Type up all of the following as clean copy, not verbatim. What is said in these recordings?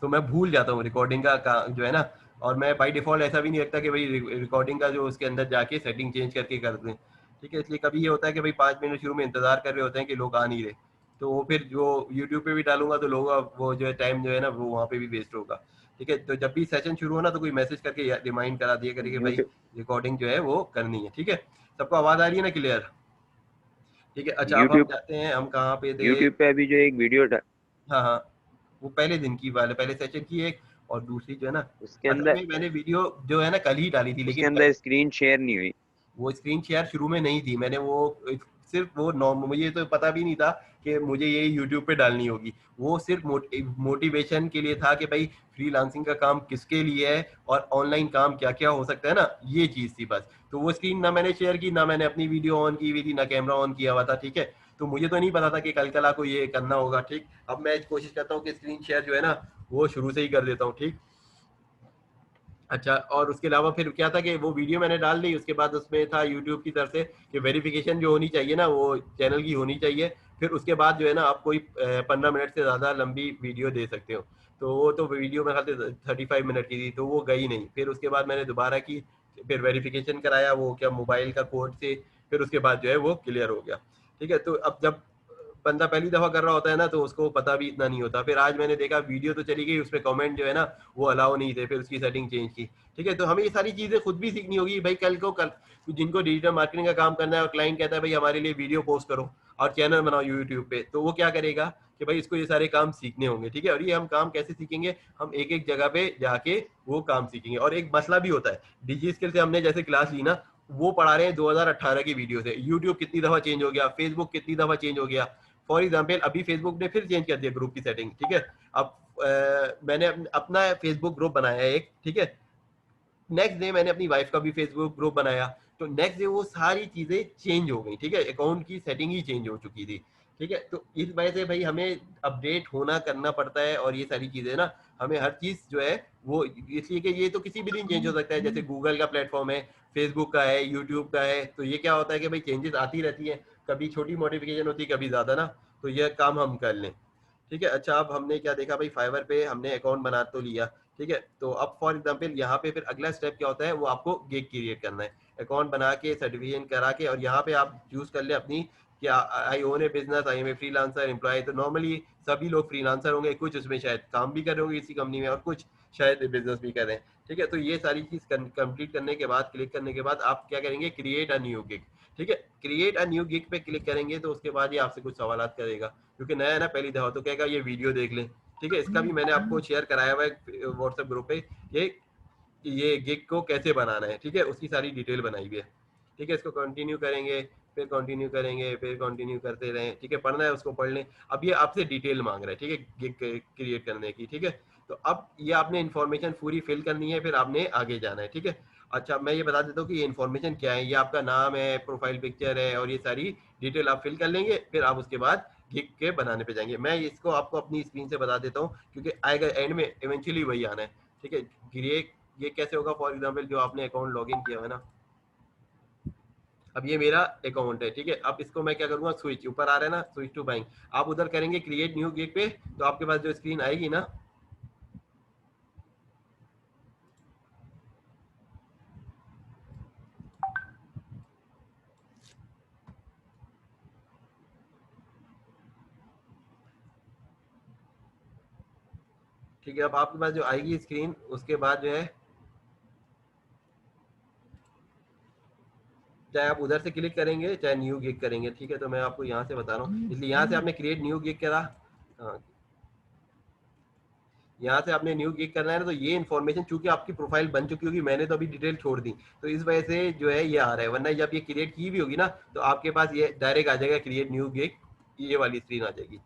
तो मैं भूल जाता हूँ रिकॉर्डिंग का जो है ना। और मैं बाई डिफ़ॉल्ट ऐसा भी नहीं रखता कि भाई रिकॉर्डिंग का जो उसके अंदर जाके सेटिंग चेंज करके कर दें, ठीक है। इसलिए कभी ये होता है कि भाई 5 मिनट शुरू में इंतज़ार कर रहे होते हैं कि लोग आ नहीं रहे, तो वो फिर जो यूट्यूब पे भी डालूँगा तो लोगों का वो जो है टाइम जो है ना वो वहाँ पे भी वेस्ट होगा, ठीक है। तो जब भी सेशन शुरू हो ना तो कोई मैसेज करके रिमाइंड करा दिया करिए कि भाई यूट्यूब रिकॉर्डिंग जो है वो करनी है, ठीक है। सबको आवाज़ आ रही है ना क्लियर? ठीक है। अच्छा, अब हम यूट्यूब जाते हैं, हम कहाँ पे थे? यूट्यूब पे अभी जो एक वीडियो हाँ, हाँ। वो पहले दिन की वाले पहले सेशन की एक, और दूसरी जो है ना, उसके असल अंदर में मैंने वीडियो जो है ना कल ही डाली थी, उसके लेकिन अंदर स्क्रीन शेयर नहीं हुई। वो स्क्रीन शेयर शुरू में नहीं थी। मैंने वो सिर्फ वो मुझे तो पता भी नहीं था कि मुझे ये यूट्यूब पे डालनी होगी। वो सिर्फ मोटिवेशन के लिए था कि भाई फ्रीलांसिंग का काम किसके लिए है और ऑनलाइन काम क्या क्या हो सकता है ना, ये चीज़ थी बस। तो वो स्क्रीन ना मैंने शेयर की, ना मैंने अपनी वीडियो ऑन की हुई थी, ना कैमरा ऑन किया हुआ था, ठीक है। तो मुझे तो नहीं पता था कि कल कल को ये करना होगा, ठीक। अब मैं कोशिश करता हूँ कि स्क्रीन शेयर जो है ना वो शुरू से ही कर देता हूँ, ठीक। अच्छा, और उसके अलावा फिर क्या था कि वो वीडियो मैंने डाल दी, उसके बाद उसमें था यूट्यूब की तरफ से कि वेरिफिकेशन जो होनी चाहिए ना वो चैनल की होनी चाहिए। फिर उसके बाद जो है ना आप कोई 15 मिनट से ज़्यादा लंबी वीडियो दे सकते हो। तो वो तो वीडियो में खाते 35 मिनट की थी, तो वो गई नहीं। फिर उसके बाद मैंने दोबारा की, फिर वेरिफिकेशन कराया वो क्या मोबाइल का कोड से, फिर उसके बाद जो है वो क्लियर हो गया, ठीक है। तो अब जब बंदा पहली दफ़ा कर रहा होता है ना तो उसको पता भी इतना नहीं होता। फिर आज मैंने देखा वीडियो तो चली गई, उसमें कमेंट जो है ना वो अलाउ नहीं थे, फिर उसकी सेटिंग चेंज की, ठीक है। तो हमें ये सारी चीज़ें खुद भी सीखनी होगी भाई। कल जिनको डिजिटल मार्केटिंग का काम करना है और क्लाइंट कहता है भाई हमारे लिए वीडियो पोस्ट करो और चैनल बनाओ यूट्यूब पे, तो वो क्या करेगा कि भाई इसको ये सारे काम सीखने होंगे, ठीक है। और ये हम काम कैसे सीखेंगे, हम एक एक जगह पे जाके वो काम सीखेंगे। और एक मसला भी होता है डिजी स्किल से, हमने जैसे क्लास ली ना, वो पढ़ा रहे हैं 2018 की वीडियो से। यूट्यूब कितनी दफ़ा चेंज हो गया, फेसबुक कितनी दफ़ा चेंज हो गया। फॉर एग्जाम्पल अभी फेसबुक ने फिर चेंज कर दिया ग्रुप की सेटिंग, ठीक है। अब मैंने अपना फेसबुक ग्रुप बनाया है एक, ठीक है। नेक्स्ट डे मैंने अपनी वाइफ का भी फेसबुक ग्रुप बनाया, तो नेक्स्ट डे वो सारी चीजें चेंज हो गई, ठीक है। अकाउंट की सेटिंग ही चेंज हो चुकी थी, ठीक है। तो इस वजह से भाई हमें अपडेट होना करना पड़ता है। और ये सारी चीजें ना हमें हर चीज जो है वो, इसलिए कि ये तो किसी भी दिन चेंज हो सकता है। जैसे गूगल का प्लेटफॉर्म है, फेसबुक का है, यूट्यूब का है, तो ये क्या होता है कि भाई चेंजेस आती रहती है, कभी छोटी मॉडिफिकेशन होती है, कभी ज्यादा ना। तो ये काम हम कर लें, ठीक है। अच्छा, अब हमने क्या देखा भाई, फाइवर पे हमने अकाउंट बना तो लिया, ठीक है। तो अब फॉर एग्जांपल यहाँ पे फिर अगला स्टेप क्या होता है, वो आपको गिग क्रिएट करना है, अकाउंट बना के सर्टिफिकेशन करा के। और यहाँ पे आप चूज कर ले अपनी, क्या I own a business, I am a freelancer employ. तो नॉर्मली सभी लोग फ्रीलांसर होंगे, कुछ उसमें शायद काम भी कर रहे होंगे इसी कंपनी में, और कुछ शायद बिजनेस भी कर रहे हैं, ठीक है। तो ये सारी चीज कंप्लीट करने के बाद, क्लिक करने के बाद आप क्या करेंगे, क्रिएट अ न्यू गिग, ठीक है। क्रिएट अ न्यू गिग पे क्लिक करेंगे तो उसके बाद ये आपसे कुछ सवाल करेगा, क्योंकि नया है ना पहली दफा, तो कहेगा ये वीडियो देख लें, ठीक है। इसका भी मैंने आपको शेयर कराया हुआ है व्हाट्सएप ग्रुप पे, ये गिग को कैसे बनाना है, ठीक है। उसकी सारी डिटेल बनाई हुई है, ठीक है। इसको कंटिन्यू करेंगे, फिर कंटिन्यू करेंगे, फिर कंटिन्यू करते रहें, ठीक है। पढ़ना है उसको पढ़ लें। अब ये आपसे डिटेल मांग रहा है, ठीक है, गिग क्रिएट करने की, ठीक है। तो अब ये आपने इन्फॉर्मेशन पूरी फिल करनी है, फिर आपने आगे जाना है, ठीक है। अच्छा, मैं ये बता देता हूँ कि ये इन्फॉर्मेशन क्या है। ये आपका नाम है, प्रोफाइल पिक्चर है, और ये सारी डिटेल आप फिल कर लेंगे, फिर आप उसके बाद गिग के बनाने पे जाएंगे। मैं इसको आपको अपनी स्क्रीन से बता देता हूँ, क्योंकि आएगा एंड में इवेंचुअली वही आना है, ठीक है। ये कैसे होगा, फॉर एग्जाम्पल जो आपने अकाउंट लॉग इन किया है ना, अब ये मेरा अकाउंट है, ठीक है। अब इसको मैं क्या करूंगा, स्विच ऊपर आ रहा है ना, स्विच टू बैंक, आप उधर करेंगे क्रिएट न्यू गिग पे, तो आपके पास जो स्क्रीन आएगी ना, ठीक है। अब आपके पास जो आएगी स्क्रीन, उसके बाद जो है चाहे आप उधर से क्लिक करेंगे चाहे न्यू गिग करेंगे, ठीक है। तो मैं आपको यहाँ से बता रहा हूँ, इसलिए यहाँ से आपने क्रिएट न्यू गिग करा, हाँ, यहाँ से आपने न्यू गिग करना है ना, तो ये इन्फॉर्मेशन चूंकि आपकी प्रोफाइल बन चुकी होगी, मैंने तो अभी डिटेल छोड़ दी, तो इस वजह से जो है ये आ रहा है। वरना जब ये क्रिएट की भी होगी ना, तो आपके पास ये डायरेक्ट आ जाएगा क्रिएट न्यू गिग, ये वाली स्क्रीन आ जाएगी,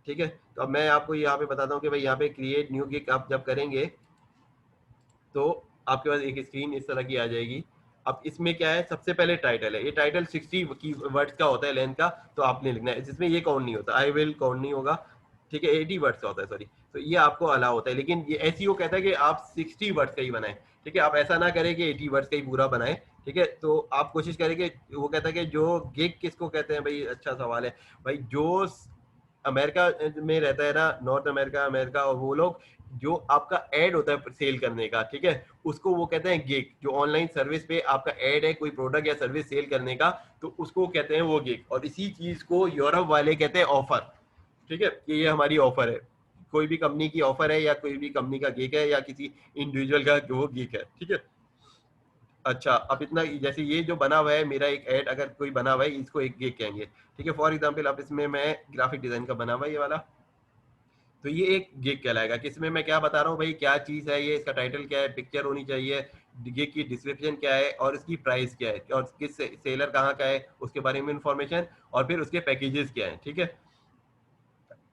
ठीक है। तो अब मैं आपको यहाँ पे बताता हूँ कि भाई यहाँ पे क्रिएट न्यू गिग आप जब करेंगे तो आपके पास एक स्क्रीन इस तरह की आ जाएगी। अब इसमें क्या है, सबसे पहले टाइटल है, ये टाइटल 60 की वर्ड्स का होता है लेंथ का, तो आपने लिखना है, जिसमें ये काउंट नहीं होता, आई विल काउंट नहीं होगा, ठीक है। 80 वर्ड्स का होता है, सॉरी। तो ये आपको अलाउ होता है, लेकिन ये एसईओ कहता है कि आप 60 वर्ड्स का ही बनाएं, ठीक है। आप ऐसा ना करें कि 80 वर्ड्स का ही पूरा बनाएं, ठीक है। तो आप कोशिश करें कि वो कहता है कि जो गिग किसको कहते हैं भाई, अच्छा सवाल है भाई। जो अमेरिका में रहता है ना, नॉर्थ अमेरिका, अमेरिका, और वो लोग जो आपका ऐड होता है सेल करने का, ठीक है, उसको वो कहते हैं गिग। जो ऑनलाइन सर्विस पे आपका ऐड है कोई प्रोडक्ट या सर्विस सेल करने का, तो उसको कहते हैं वो गिग। और इसी चीज को यूरोप वाले कहते हैं ऑफर, ठीक है, कि ये हमारी ऑफर है, कोई भी कंपनी की ऑफर है या कोई भी कंपनी का गिग है या किसी इंडिविजुअल का वो गिग है, ठीक है। अच्छा, अब इतना, जैसे ये जो बना हुआ है मेरा एक ऐड अगर कोई बना हुआ है, इसको एक गिग कहेंगे, ठीक है। फॉर एग्जांपल अब इसमें मैं ग्राफिक डिजाइन का बना हुआ है ये वाला, तो ये एक गिग कहलाएगा। कि इसमें मैं क्या बता रहा हूँ भाई, क्या चीज़ है ये, इसका टाइटल क्या है, पिक्चर होनी चाहिए, गिग की डिस्क्रिप्शन क्या है, और इसकी प्राइस क्या है, और किस सेलर कहाँ का है उसके बारे में इंफॉर्मेशन, और फिर उसके पैकेजेस क्या है, ठीक है।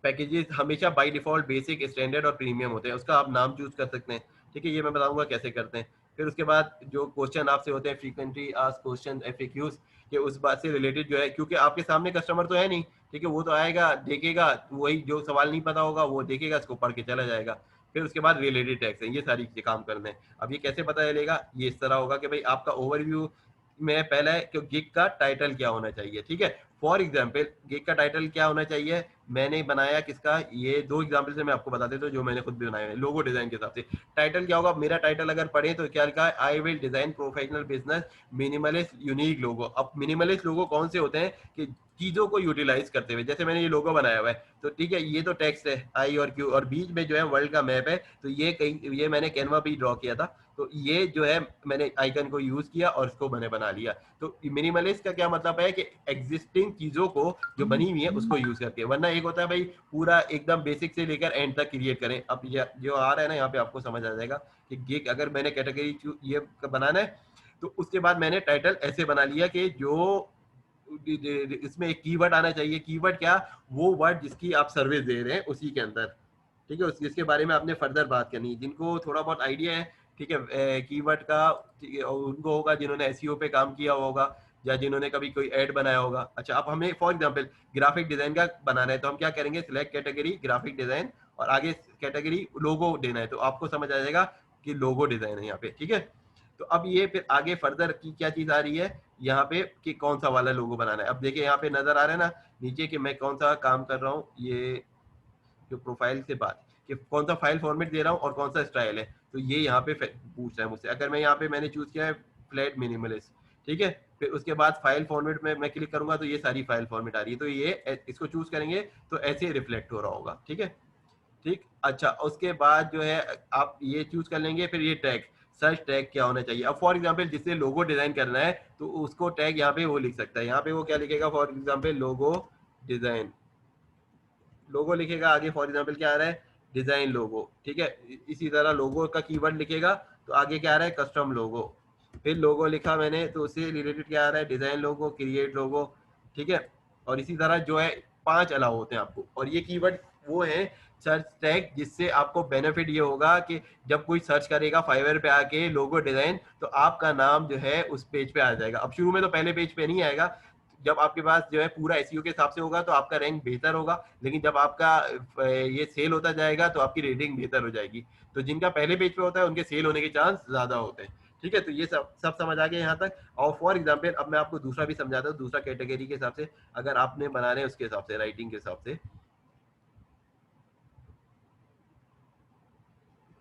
पैकेजेस हमेशा बाय डिफॉल्ट बेसिक, स्टैंडर्ड और प्रीमियम होते हैं, उसका आप नाम चूज कर सकते हैं, ठीक है। ये मैं बताऊंगा कैसे करते हैं। फिर उसके बाद जो क्वेश्चन आपसे होते हैं, फ्रीक्वेंटली आस्क्ड क्वेश्चन, एफएक्यूज, के उस बात से रिलेटेड जो है, क्योंकि आपके सामने कस्टमर तो है नहीं, ठीक है, वो तो आएगा देखेगा, वही जो सवाल नहीं पता होगा वो देखेगा, इसको पढ़ के चला जाएगा। फिर उसके बाद रिलेटेड टैक्स है, ये सारी चीजें काम करने हैं। अब ये कैसे पता चलेगा, ये इस तरह होगा कि भाई आपका ओवरव्यू में पहला है कि गिग का टाइटल क्या होना चाहिए, ठीक है। फॉर एग्जाम्पल गिग का टाइटल क्या होना चाहिए, मैंने बनाया किसका, ये दो एग्जाम्पल से मैं आपको बता देता हूँ जो मैंने खुद भी बनाए हैं लोगो डिजाइन के हिसाब से। टाइटल क्या होगा, मेरा टाइटल अगर पढ़े तो क्या लिखा है, I will design professional business minimalist unique logo. अब मिनिमलिस्ट लोगो कौन से होते हैं कि चीजों को यूटिलाइज करते हुए, जैसे मैंने ये लोगो बनाया हुआ है, तो ठीक है, ये तो टेक्स्ट है आई और क्यू, और बीच में जो है वर्ल्ड का मैप है, तो ये कहीं, ये मैंने कैनवा पे ड्रॉ किया था, तो ये जो है मैंने आइकन को यूज किया और इसको मैंने बना लिया। तो मिनिमलिस्ट का क्या मतलब है कि एग्जिस्टिंग चीजों को जो बनी हुई है उसको यूज करके, वरना एक होता है भाई पूरा एकदम बेसिक से लेकर एंड तक क्रिएट करें। अब ये जो आ रहा है ना यहाँ पे आपको समझ आ जाएगा कि गिग अगर मैंने कैटेगरी ये बनाना है, तो उसके बाद मैंने टाइटल ऐसे बना लिया कि जो इसमें एक कीवर्ड आना चाहिए। कीवर्ड क्या, वो वर्ड जिसकी आप सर्विस दे रहे हैं उसी के अंदर, ठीक है, जिसके बारे में आपने फर्दर बात करनी है। जिनको थोड़ा बहुत आइडिया है, ठीक है, कीवर्ड का, ठीक है, उनको होगा जिन्होंने एसईओ पे काम किया होगा या जिन्होंने कभी कोई ऐड बनाया होगा। अच्छा, अब हमें फॉर एग्जांपल ग्राफिक डिजाइन का बनाना है, तो हम क्या करेंगे, सिलेक्ट कैटेगरी ग्राफिक डिजाइन, और आगे कैटेगरी लोगो देना है, तो आपको समझ आ जाएगा कि लोगो डिजाइन है यहाँ पे, ठीक है। तो अब ये फिर आगे फर्दर की क्या चीज आ रही है यहाँ पे कि कौन सा वाला लोगो बनाना है। अब देखिए यहाँ पे नजर आ रहा है ना नीचे कि मैं कौन सा काम कर रहा हूँ, ये जो प्रोफाइल से बात कि कौन सा फाइल फॉर्मेट दे रहा हूँ और कौन सा स्टाइल है, तो ये यहाँ पे पूछ रहा है मुझसे। अगर मैं यहाँ पे मैंने चूज किया है फ्लैट मिनिमलिस्ट, ठीक है, फिर उसके बाद फाइल फॉर्मेट में मैं क्लिक करूंगा तो ये सारी फाइल फॉर्मेट आ रही है, तो ये इसको चूज करेंगे तो ऐसे रिफ्लेक्ट हो रहा होगा, ठीक है, ठीक। अच्छा, उसके बाद जो है आप ये चूज कर लेंगे, फिर ये टैग, सर्च टैग क्या होना चाहिए। अब फॉर एग्जांपल जिससे लोगो डिजाइन करना है तो उसको टैग यहाँ पे वो लिख सकता है, यहाँ पे वो क्या लिखेगा, फॉर एग्जांपल लोगो डिजाइन, लोगो लिखेगा, आगे फॉर एग्जांपल क्या आ रहा है, डिजाइन लोगो, ठीक है। इसी तरह लोगो का कीवर्ड लिखेगा तो आगे क्या आ रहा है, कस्टम लोगो। फिर लोगो लिखा मैंने तो उससे रिलेटेड क्या आ रहा है, डिजाइन लोगो, क्रिएट लोगो, ठीक है। और इसी तरह जो है 5 अलाउ होते हैं आपको, और ये कीवर्ड वो है सर्च टैग जिससे आपको बेनिफिट ये होगा कि जब कोई सर्च करेगा फाइवर पे आके लोगो डिजाइन, तो आपका नाम जो है उस पेज पे आ जाएगा। अब शुरू में तो पहले पेज पे नहीं आएगा, जब आपके पास जो है पूरा एसईओ के हिसाब से होगा तो आपका रैंक बेहतर होगा, लेकिन जब आपका ये सेल होता जाएगा तो आपकी रेटिंग बेहतर हो जाएगी। तो जिनका पहले पेज पे होता है उनके सेल होने के चांस ज्यादा होते हैं, ठीक है। तो ये सब सब समझ आ गया यहाँ तक। और फॉर एग्जाम्पल अब मैं आपको दूसरा भी समझाता हूँ, दूसरा कैटेगरी के हिसाब से अगर आपने बनाने हैं उसके हिसाब से, राइटिंग के हिसाब से।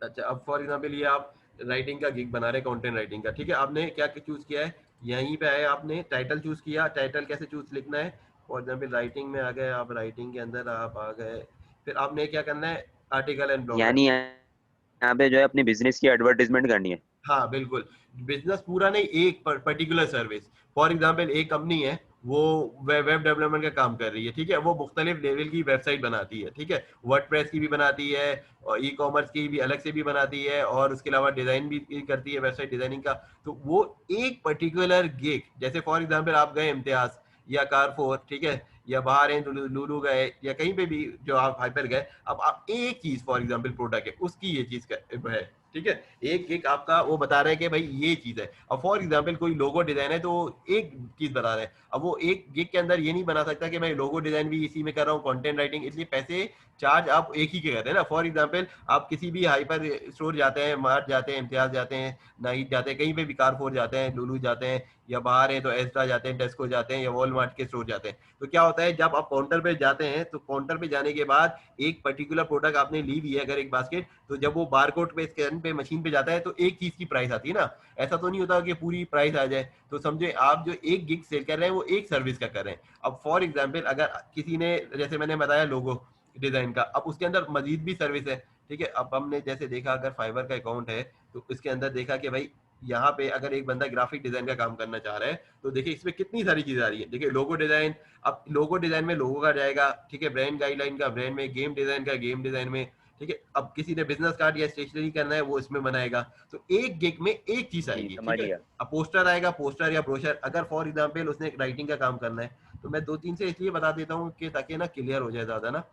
अच्छा, अब फॉर एग्जाम्पल ये आप राइटिंग का गिग बना रहे हैं, कंटेंट राइटिंग का, ठीक है। आपने क्या चूज किया है, यहीं पे आए आपने टाइटल चूज किया, टाइटल कैसे चूज लिखना है, फॉर एग्जाम्पल राइटिंग में आ गए आप, राइटिंग के अंदर आप आ गए, फिर आपने क्या करना है, आर्टिकल एंड ब्लॉग। यानी यहाँ पे जो है अपनी बिजनेस की एडवर्टाइजमेंट करनी है। हाँ बिल्कुल, बिजनेस पूरा नहीं, एक पर्टिकुलर सर्विस। फॉर एग्जांपल एक कंपनी है, वो वेब डेवलपमेंट का काम कर रही है, ठीक है, वो मुख्तलिफ लेवल की वेबसाइट बनाती है, ठीक है, वर्डप्रेस की भी बनाती है और ई कॉमर्स की भी अलग से भी बनाती है, और उसके अलावा डिजाइन भी करती है, वेबसाइट डिजाइनिंग का। तो वो एक पर्टिकुलर गिग, जैसे फॉर एग्जाम्पल आप गए इम्तियाज या कारफोर, ठीक है, या बाहर हैं लुलू गए या कहीं पे भी जो आप हाइपर गए, अब आप एक चीज फॉर एग्जाम्पल प्रोडक्ट है उसकी ये चीज है, ठीक है, एक एक आपका वो बता रहे हैं कि भाई ये चीज है। अब फॉर एग्जांपल कोई लोगो डिजाइन है तो एक चीज बता रहे हैं, अब वो एक गिग के अंदर ये नहीं बना सकता कि मैं लोगो डिजाइन भी इसी में कर रहा हूँ, कंटेंट राइटिंग, इसलिए पैसे चार्ज आप एक ही के करते हैं ना। फॉर एग्जांपल आप किसी भी हाइपर स्टोर जाते हैं, मार्ट जाते हैं, इम्तियाज जाते हैं, नाइट जाते हैं, कहीं पे भी कारफोर जाते हैं, लुलु जाते हैं, या बाहर हैं तो एस्ट्रा जाते हैं, टेस्को जाते हैं, या वॉलमार्ट के स्टोर जाते हैं। तो क्या होता है जब आप काउंटर पे जाते हैं तो काउंटर पे जाने के बाद एक पर्टिकुलर प्रोडक्ट आपने ली भी है अगर एक बास्केट, तो जब वो बारकोड पे स्कैन पे मशीन पे जाता है तो एक चीज की प्राइस आती है ना। ऐसा तो नहीं होता कि पूरी प्राइस आ जाए। तो समझे आप जो एक गिग सेल कर रहे हैं वो एक सर्विस का कर रहे हैं। अब फॉर एग्जाम्पल अगर किसी ने, जैसे मैंने बताया लोगो डिजाइन का, अब उसके अंदर मजीद भी सर्विस है, ठीक है। अब हमने जैसे देखा अगर फाइवर का अकाउंट है तो इसके अंदर देखा कि भाई यहाँ पे अगर एक बंदा ग्राफिक डिजाइन का काम करना चाह रहा है तो देखिए इसमें कितनी सारी चीजें आ रही है। देखिए लोगो डिजाइन, अब लोगो डिजाइन में लोगो का जाएगा, ठीक है, ब्रांड गाइडलाइन का ब्रांड में, गेम डिजाइन का गेम डिजाइन में, ठीक है। अब किसी ने बिजनेस कार्ड या स्टेशनरी करना है वो इसमें बनाएगा। तो एक गिग में एक चीज जी आएगी, समझ ठीक है। गया। अब पोस्टर आएगा, पोस्टर या ब्रोशर, अगर फॉर एग्जाम्पल उसने राइटिंग का काम करना है तो मैं दो तीन से इसलिए बता देता हूँ कि ताकि ना क्लियर हो जाए ज्यादा ना।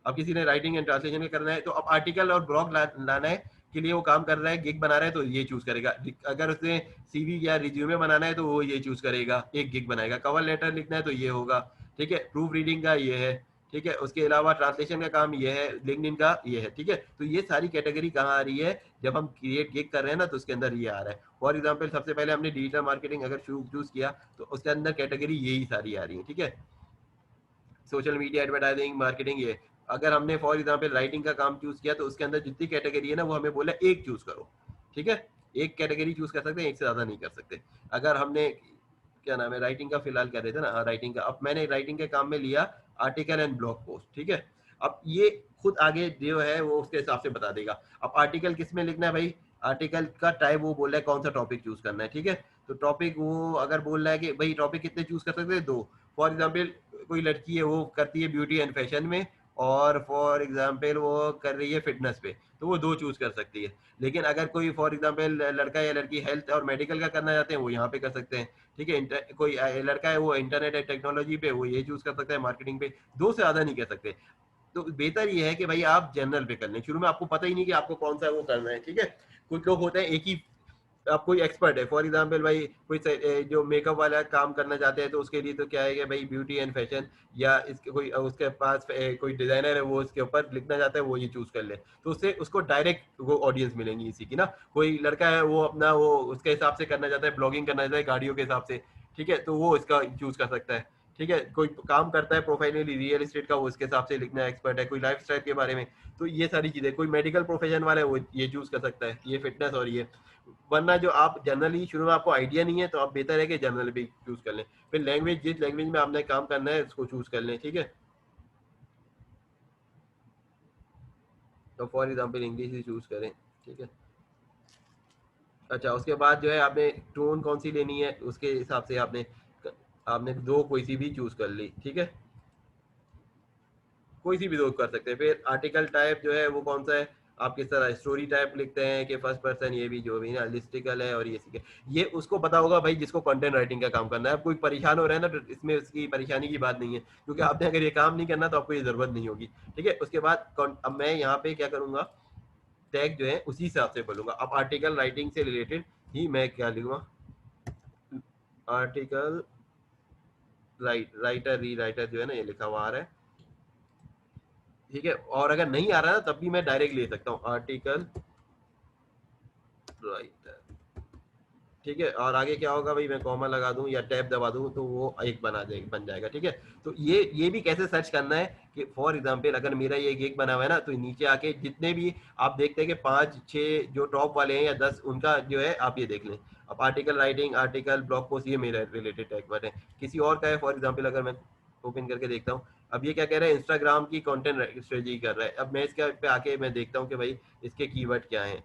अब किसी ने राइटिंग एंड ट्रांसलेशन में करना है तो अब आर्टिकल और ब्लॉग लाना है के लिए वो काम कर रहा है, गिग बना रहा है तो ये चूज करेगा। अगर उसने सीवी या रिज्यूमे बनाना है तो वो ये चूज करेगा, एक गिग बनाएगा। कवर लेटर लिखना है तो ये होगा, ठीक है। प्रूफ रीडिंग का ये है, ठीक है। उसके अलावा ट्रांसलेशन का काम ये है, लिंक्डइन का ये है, ठीक है। तो ये सारी कैटेगरी कहाँ आ रही है जब हम क्रिएट गिग कर रहे हैं ना, तो उसके अंदर ये आ रहा है। फॉर एग्जाम्पल सबसे पहले हमने डिजिटल मार्केटिंग अगर चूज किया तो उसके अंदर कैटेगरी यही सारी आ रही है, ठीक है। सोशल मीडिया एडवर्टाइजिंग मार्केटिंग ये। अगर हमने फॉर एग्जांपल राइटिंग का काम चूज किया तो उसके अंदर जितनी कैटेगरी है ना वो हमें बोला एक चूज करो, ठीक है। एक कैटेगरी चूज कर सकते हैं, एक से ज्यादा नहीं कर सकते। अगर हमने क्या नाम है राइटिंग का फिलहाल कर रहे थे ना, हाँ राइटिंग का, अब मैंने राइटिंग के काम में लिया आर्टिकल एंड ब्लॉग पोस्ट, ठीक है। अब ये खुद आगे जो है वो उसके हिसाब से बता देगा। अब आर्टिकल किस में लिखना है भाई, आर्टिकल का टाइप वो बोल रहा है कौन सा टॉपिक चूज करना है, ठीक है। तो टॉपिक वो अगर बोल रहा है कि भाई टॉपिक कितने चूज कर सकते हैं, दो। फॉर एग्जाम्पल कोई लड़की है वो करती है ब्यूटी एंड फैशन में, और फॉर एग्जाम्पल वो कर रही है फिटनेस पे, तो वो दो चूज कर सकती है। लेकिन अगर कोई फॉर एग्जाम्पल लड़का या लड़की हेल्थ और मेडिकल का करना चाहते हैं वो यहाँ पे कर सकते हैं, ठीक है। कोई लड़का है वो इंटरनेट एंड टेक्नोलॉजी पे, वो ये चूज कर सकता है, मार्केटिंग पे। दो से ज्यादा नहीं कर सकते। तो बेहतर ये है कि भाई आप जनरल पे कर लें, शुरू में आपको पता ही नहीं कि आपको कौन सा वो करना है, ठीक है। कुछ लोग होते हैं एक ही, आप कोई एक्सपर्ट है फॉर एग्जांपल भाई कोई जो मेकअप वाला काम करना चाहते हैं तो उसके लिए तो क्या है कि भाई ब्यूटी एंड फैशन, या इसके कोई उसके पास कोई डिजाइनर है वो इसके ऊपर लिखना चाहता है वो ये चूज कर ले, तो उससे उसको डायरेक्ट वो ऑडियंस मिलेंगी इसी की ना। कोई लड़का है वो अपना वो उसके हिसाब से करना चाहता है, ब्लॉगिंग करना चाहता है गाड़ियों के हिसाब से, ठीक है, तो वो इसका चूज कर सकता है, ठीक है। कोई काम करता है प्रोफेशनली रियल एस्टेट का, वो उसके हिसाब से लिखना एक्सपर्ट है, कोई लाइफ स्टाइल के बारे में, तो ये सारी चीजें। कोई मेडिकल प्रोफेशन वाला है वो ये चूज कर सकता है, ये फिटनेस और ये। वरना जो आप जनरली शुरू में आपको आइडिया नहीं है तो आप बेहतर है कि जनरल भी चूज कर लें। फिर लैंग्वेज, जिस लैंग्वेज में आपने काम करना है उसको चूज कर लें, ठीक है। तो for example English he choose करें, ठीक है। अच्छा उसके बाद जो है आपने टोन कौन सी लेनी है उसके हिसाब से आपने आपने दो कोई सी भी चूज कर ली, ठीक है। कोई सी भी दो कर सकते हैं। फिर आर्टिकल टाइप जो है वो कौन सा है, आप किस तरह स्टोरी टाइप लिखते हैं कि फर्स्ट पर्सन, ये भी जो भी ना लिस्टिकल है, और ये सीखे ये उसको पता होगा भाई जिसको कंटेंट राइटिंग का काम करना है। अब कोई परेशान हो रहा है ना तो इसमें उसकी परेशानी की बात नहीं है, क्योंकि आपने अगर ये काम नहीं करना तो आपको ये जरूरत नहीं होगी, ठीक है। उसके बाद अब मैं यहाँ पे क्या करूंगा, टैग जो है उसी हिसाब से बोलूंगा। अब आर्टिकल राइटिंग से रिलेटेड ही मैं क्या लिखूंगा, आर्टिकल राइटर री राइटर जो है ना ये लिखा हुआ आ रहा है, ठीक है। और अगर नहीं आ रहा ना तब भी मैं डायरेक्ट ले सकता हूँ आर्टिकल राइटर, ठीक है। और आगे क्या होगा भाई, मैं कॉमा लगा दूं या टैब दबा दूं तो वो एक बन जाएगा, ठीक है। तो ये भी कैसे सर्च करना है कि फॉर एग्जांपल अगर मेरा ये एक बना हुआ है ना तो नीचे आके जितने भी आप देखते हैं कि 5-6 जो टॉप वाले हैं या 10 उनका जो है आप ये देख लें। अब article writing, article blog post, ये मेरा रिलेटेड टैग वर्ड है। किसी और का है फॉर एग्जाम्पल अगर मैं ओपन करके देखता हूँ, अब ये क्या कह रहा है, इंस्टाग्राम की कंटेंट स्ट्रेटजी कर रहा है। अब मैं इसके पे आके मैं देखता हूँ कि भाई इसके कीवर्ड क्या हैं,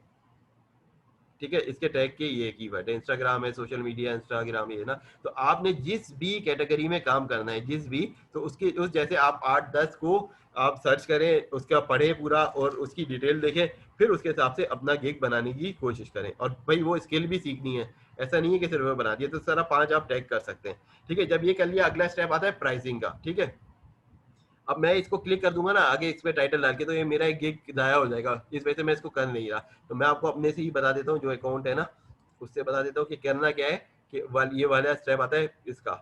ठीक है। इसके टैग के ये कीवर्ड है, इंस्टाग्राम है, सोशल मीडिया, इंस्टाग्राम ये ना। तो आपने जिस भी कैटेगरी में काम करना है, जिस भी, तो उसकी उस जैसे आप 8-10 को आप सर्च करें, उसका पढ़े पूरा और उसकी डिटेल देखें, फिर उसके हिसाब से अपना गिग बनाने की कोशिश करें। और भाई वो स्किल भी सीखनी है, ऐसा नहीं है कि सिर्फ वो बना दिया। तो सारा 5 आप टैग कर सकते हैं, ठीक है। जब ये कर लिया अगला स्टेप आता है प्राइसिंग का, ठीक है। अब मैं इसको क्लिक कर दूंगा ना आगे इस पे टाइटल डाल के, तो ये मेरा एक गिग जाया हो जाएगा, इस वजह से मैं इसको कर नहीं रहा। तो मैं आपको अपने से ही बता देता हूँ, जो अकाउंट है ना उससे बता देता हूँ कि करना क्या है। कि ये वाला स्टेप आता है इसका,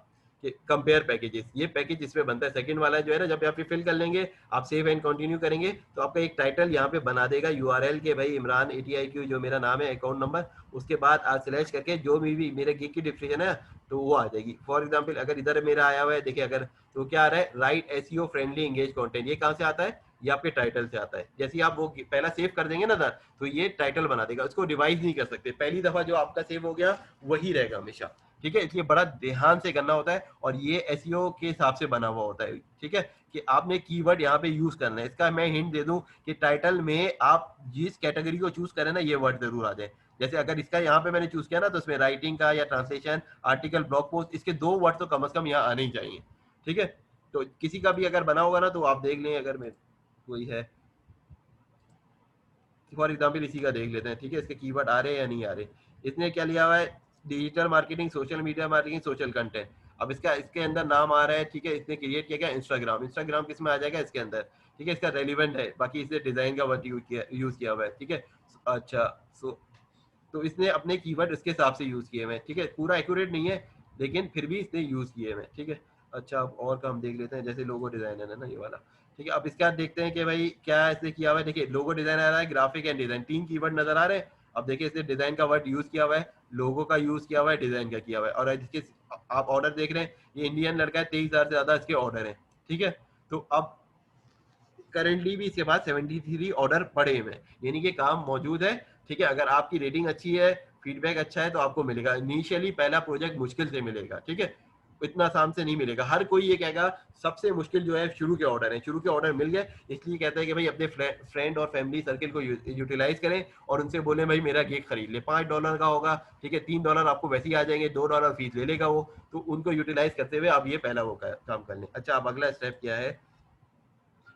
कंपेयर पैकेजेस, ये पैकेज इसमें बनता है। सेकंड वाला जो है ना, जब आप ये फिल कर लेंगे, आप सेव एंड कंटिन्यू करेंगे तो आपका एक टाइटल यहाँ पे बना देगा यूआरएल के, भाई इमरान ATIQ जो मेरा नाम है, अकाउंट नंबर, उसके बाद आप सिलेक्ट करके जो भी मेरे गिग की डिस्क्रिप्शन है तो वो आ जाएगी। फॉर एग्जाम्पल अगर इधर मेरा आया हुआ है, देखिए अगर, तो क्या आ रहा है, right SEO friendly engage content, ये कहाँ से आता है, ये आपके टाइटल से आता है। जैसे आप वो पहला सेव कर देंगे ना सर, तो ये टाइटल बना देगा, उसको रिवाइज नहीं कर सकते, पहली दफा जो आपका सेव हो गया वही रहेगा हमेशा, ठीक है। इसलिए बड़ा ध्यान से करना होता है, और ये एसईओ के हिसाब से बना हुआ होता है, ठीक है, कि आपने कीवर्ड यहाँ पे यूज करना है। इसका मैं हिंट दे दूं कि टाइटल में आप जिस कैटेगरी को चूज करें ना, ये वर्ड जरूर आ जाए। जैसे अगर इसका यहाँ पे मैंने चूज किया ना, तो इसमें राइटिंग का या ट्रांसलेशन, आर्टिकल, ब्लॉग पोस्ट, इसके 2 वर्ड तो कम से कम यहाँ आने ही चाहिए, ठीक है। तो किसी का भी अगर बना होगा ना, तो आप देख लें, अगर मैं कोई है, फॉर एग्जाम्पल इसी का देख लेते हैं, ठीक है, इसके कीवर्ड आ रहे हैं या नहीं आ रहे। इसने क्या लिया हुआ है, digital marketing, social media marketing, social content. अब इसका इसके अंदर नाम आ रहा है, ठीक है, इसने क्रिएट किया क्या, इंस्टाग्राम। इंस्टाग्राम किस में आ जाएगा, इसके अंदर, ठीक है, इसका रेलिवेंट है, बाकी इसने डिजाइन का वर्ड यूज किया हुआ है, ठीक है। अच्छा, सो तो इसने अपने कीवर्ड इसके हिसाब से यूज किए हुए, ठीक है, पूरा एक्यूरेट नहीं है लेकिन फिर भी इसने यूज किए हुए, ठीक है। अच्छा, अब और काम देख लेते हैं, जैसे लोगो डिजाइन है ना, ये वाला, ठीक है। अब इसके बाद देखते हैं कि भाई क्या इसने किया हुआ है। देखिए लोगो डिजाइन आ रहा है, ग्राफिक एंड डिजाइन, 3 कीवर्ड नजर आ रहे हैं। अब देखिए इसने डिजाइन का वर्ड यूज किया हुआ है, लोगो का यूज किया हुआ है, डिजाइन का किया हुआ है, और जिसके आप ऑर्डर देख रहे हैं, ये इंडियन लड़का है, 23,000 से ज्यादा इसके ऑर्डर है, ठीक है। तो अब करेंटली भी इसके पास 73 ऑर्डर पड़े हुए हैं, यानी कि काम मौजूद है, ठीक है। अगर आपकी रेटिंग अच्छी है, फीडबैक अच्छा है, तो आपको मिलेगा। इनिशियली पहला प्रोजेक्ट मुश्किल से मिलेगा, ठीक है, इतना आसान से नहीं मिलेगा। हर कोई ये कहेगा सबसे मुश्किल जो है शुरू के ऑर्डर है, शुरू के ऑर्डर मिल गए, इसलिए कहता है कि भाई अपने फ्रेंड और फैमिली सर्किल को यूटिलाइज करें और उनसे बोले भाई मेरा केक खरीद ले, $5 का होगा, ठीक है, $3 आपको वैसे ही आ जाएंगे, $2 फीस ले लेगा वो, तो उनको यूटिलाइज करते हुए आप ये पहला वो काम कर लें। अच्छा, अब अगला स्टेप क्या है,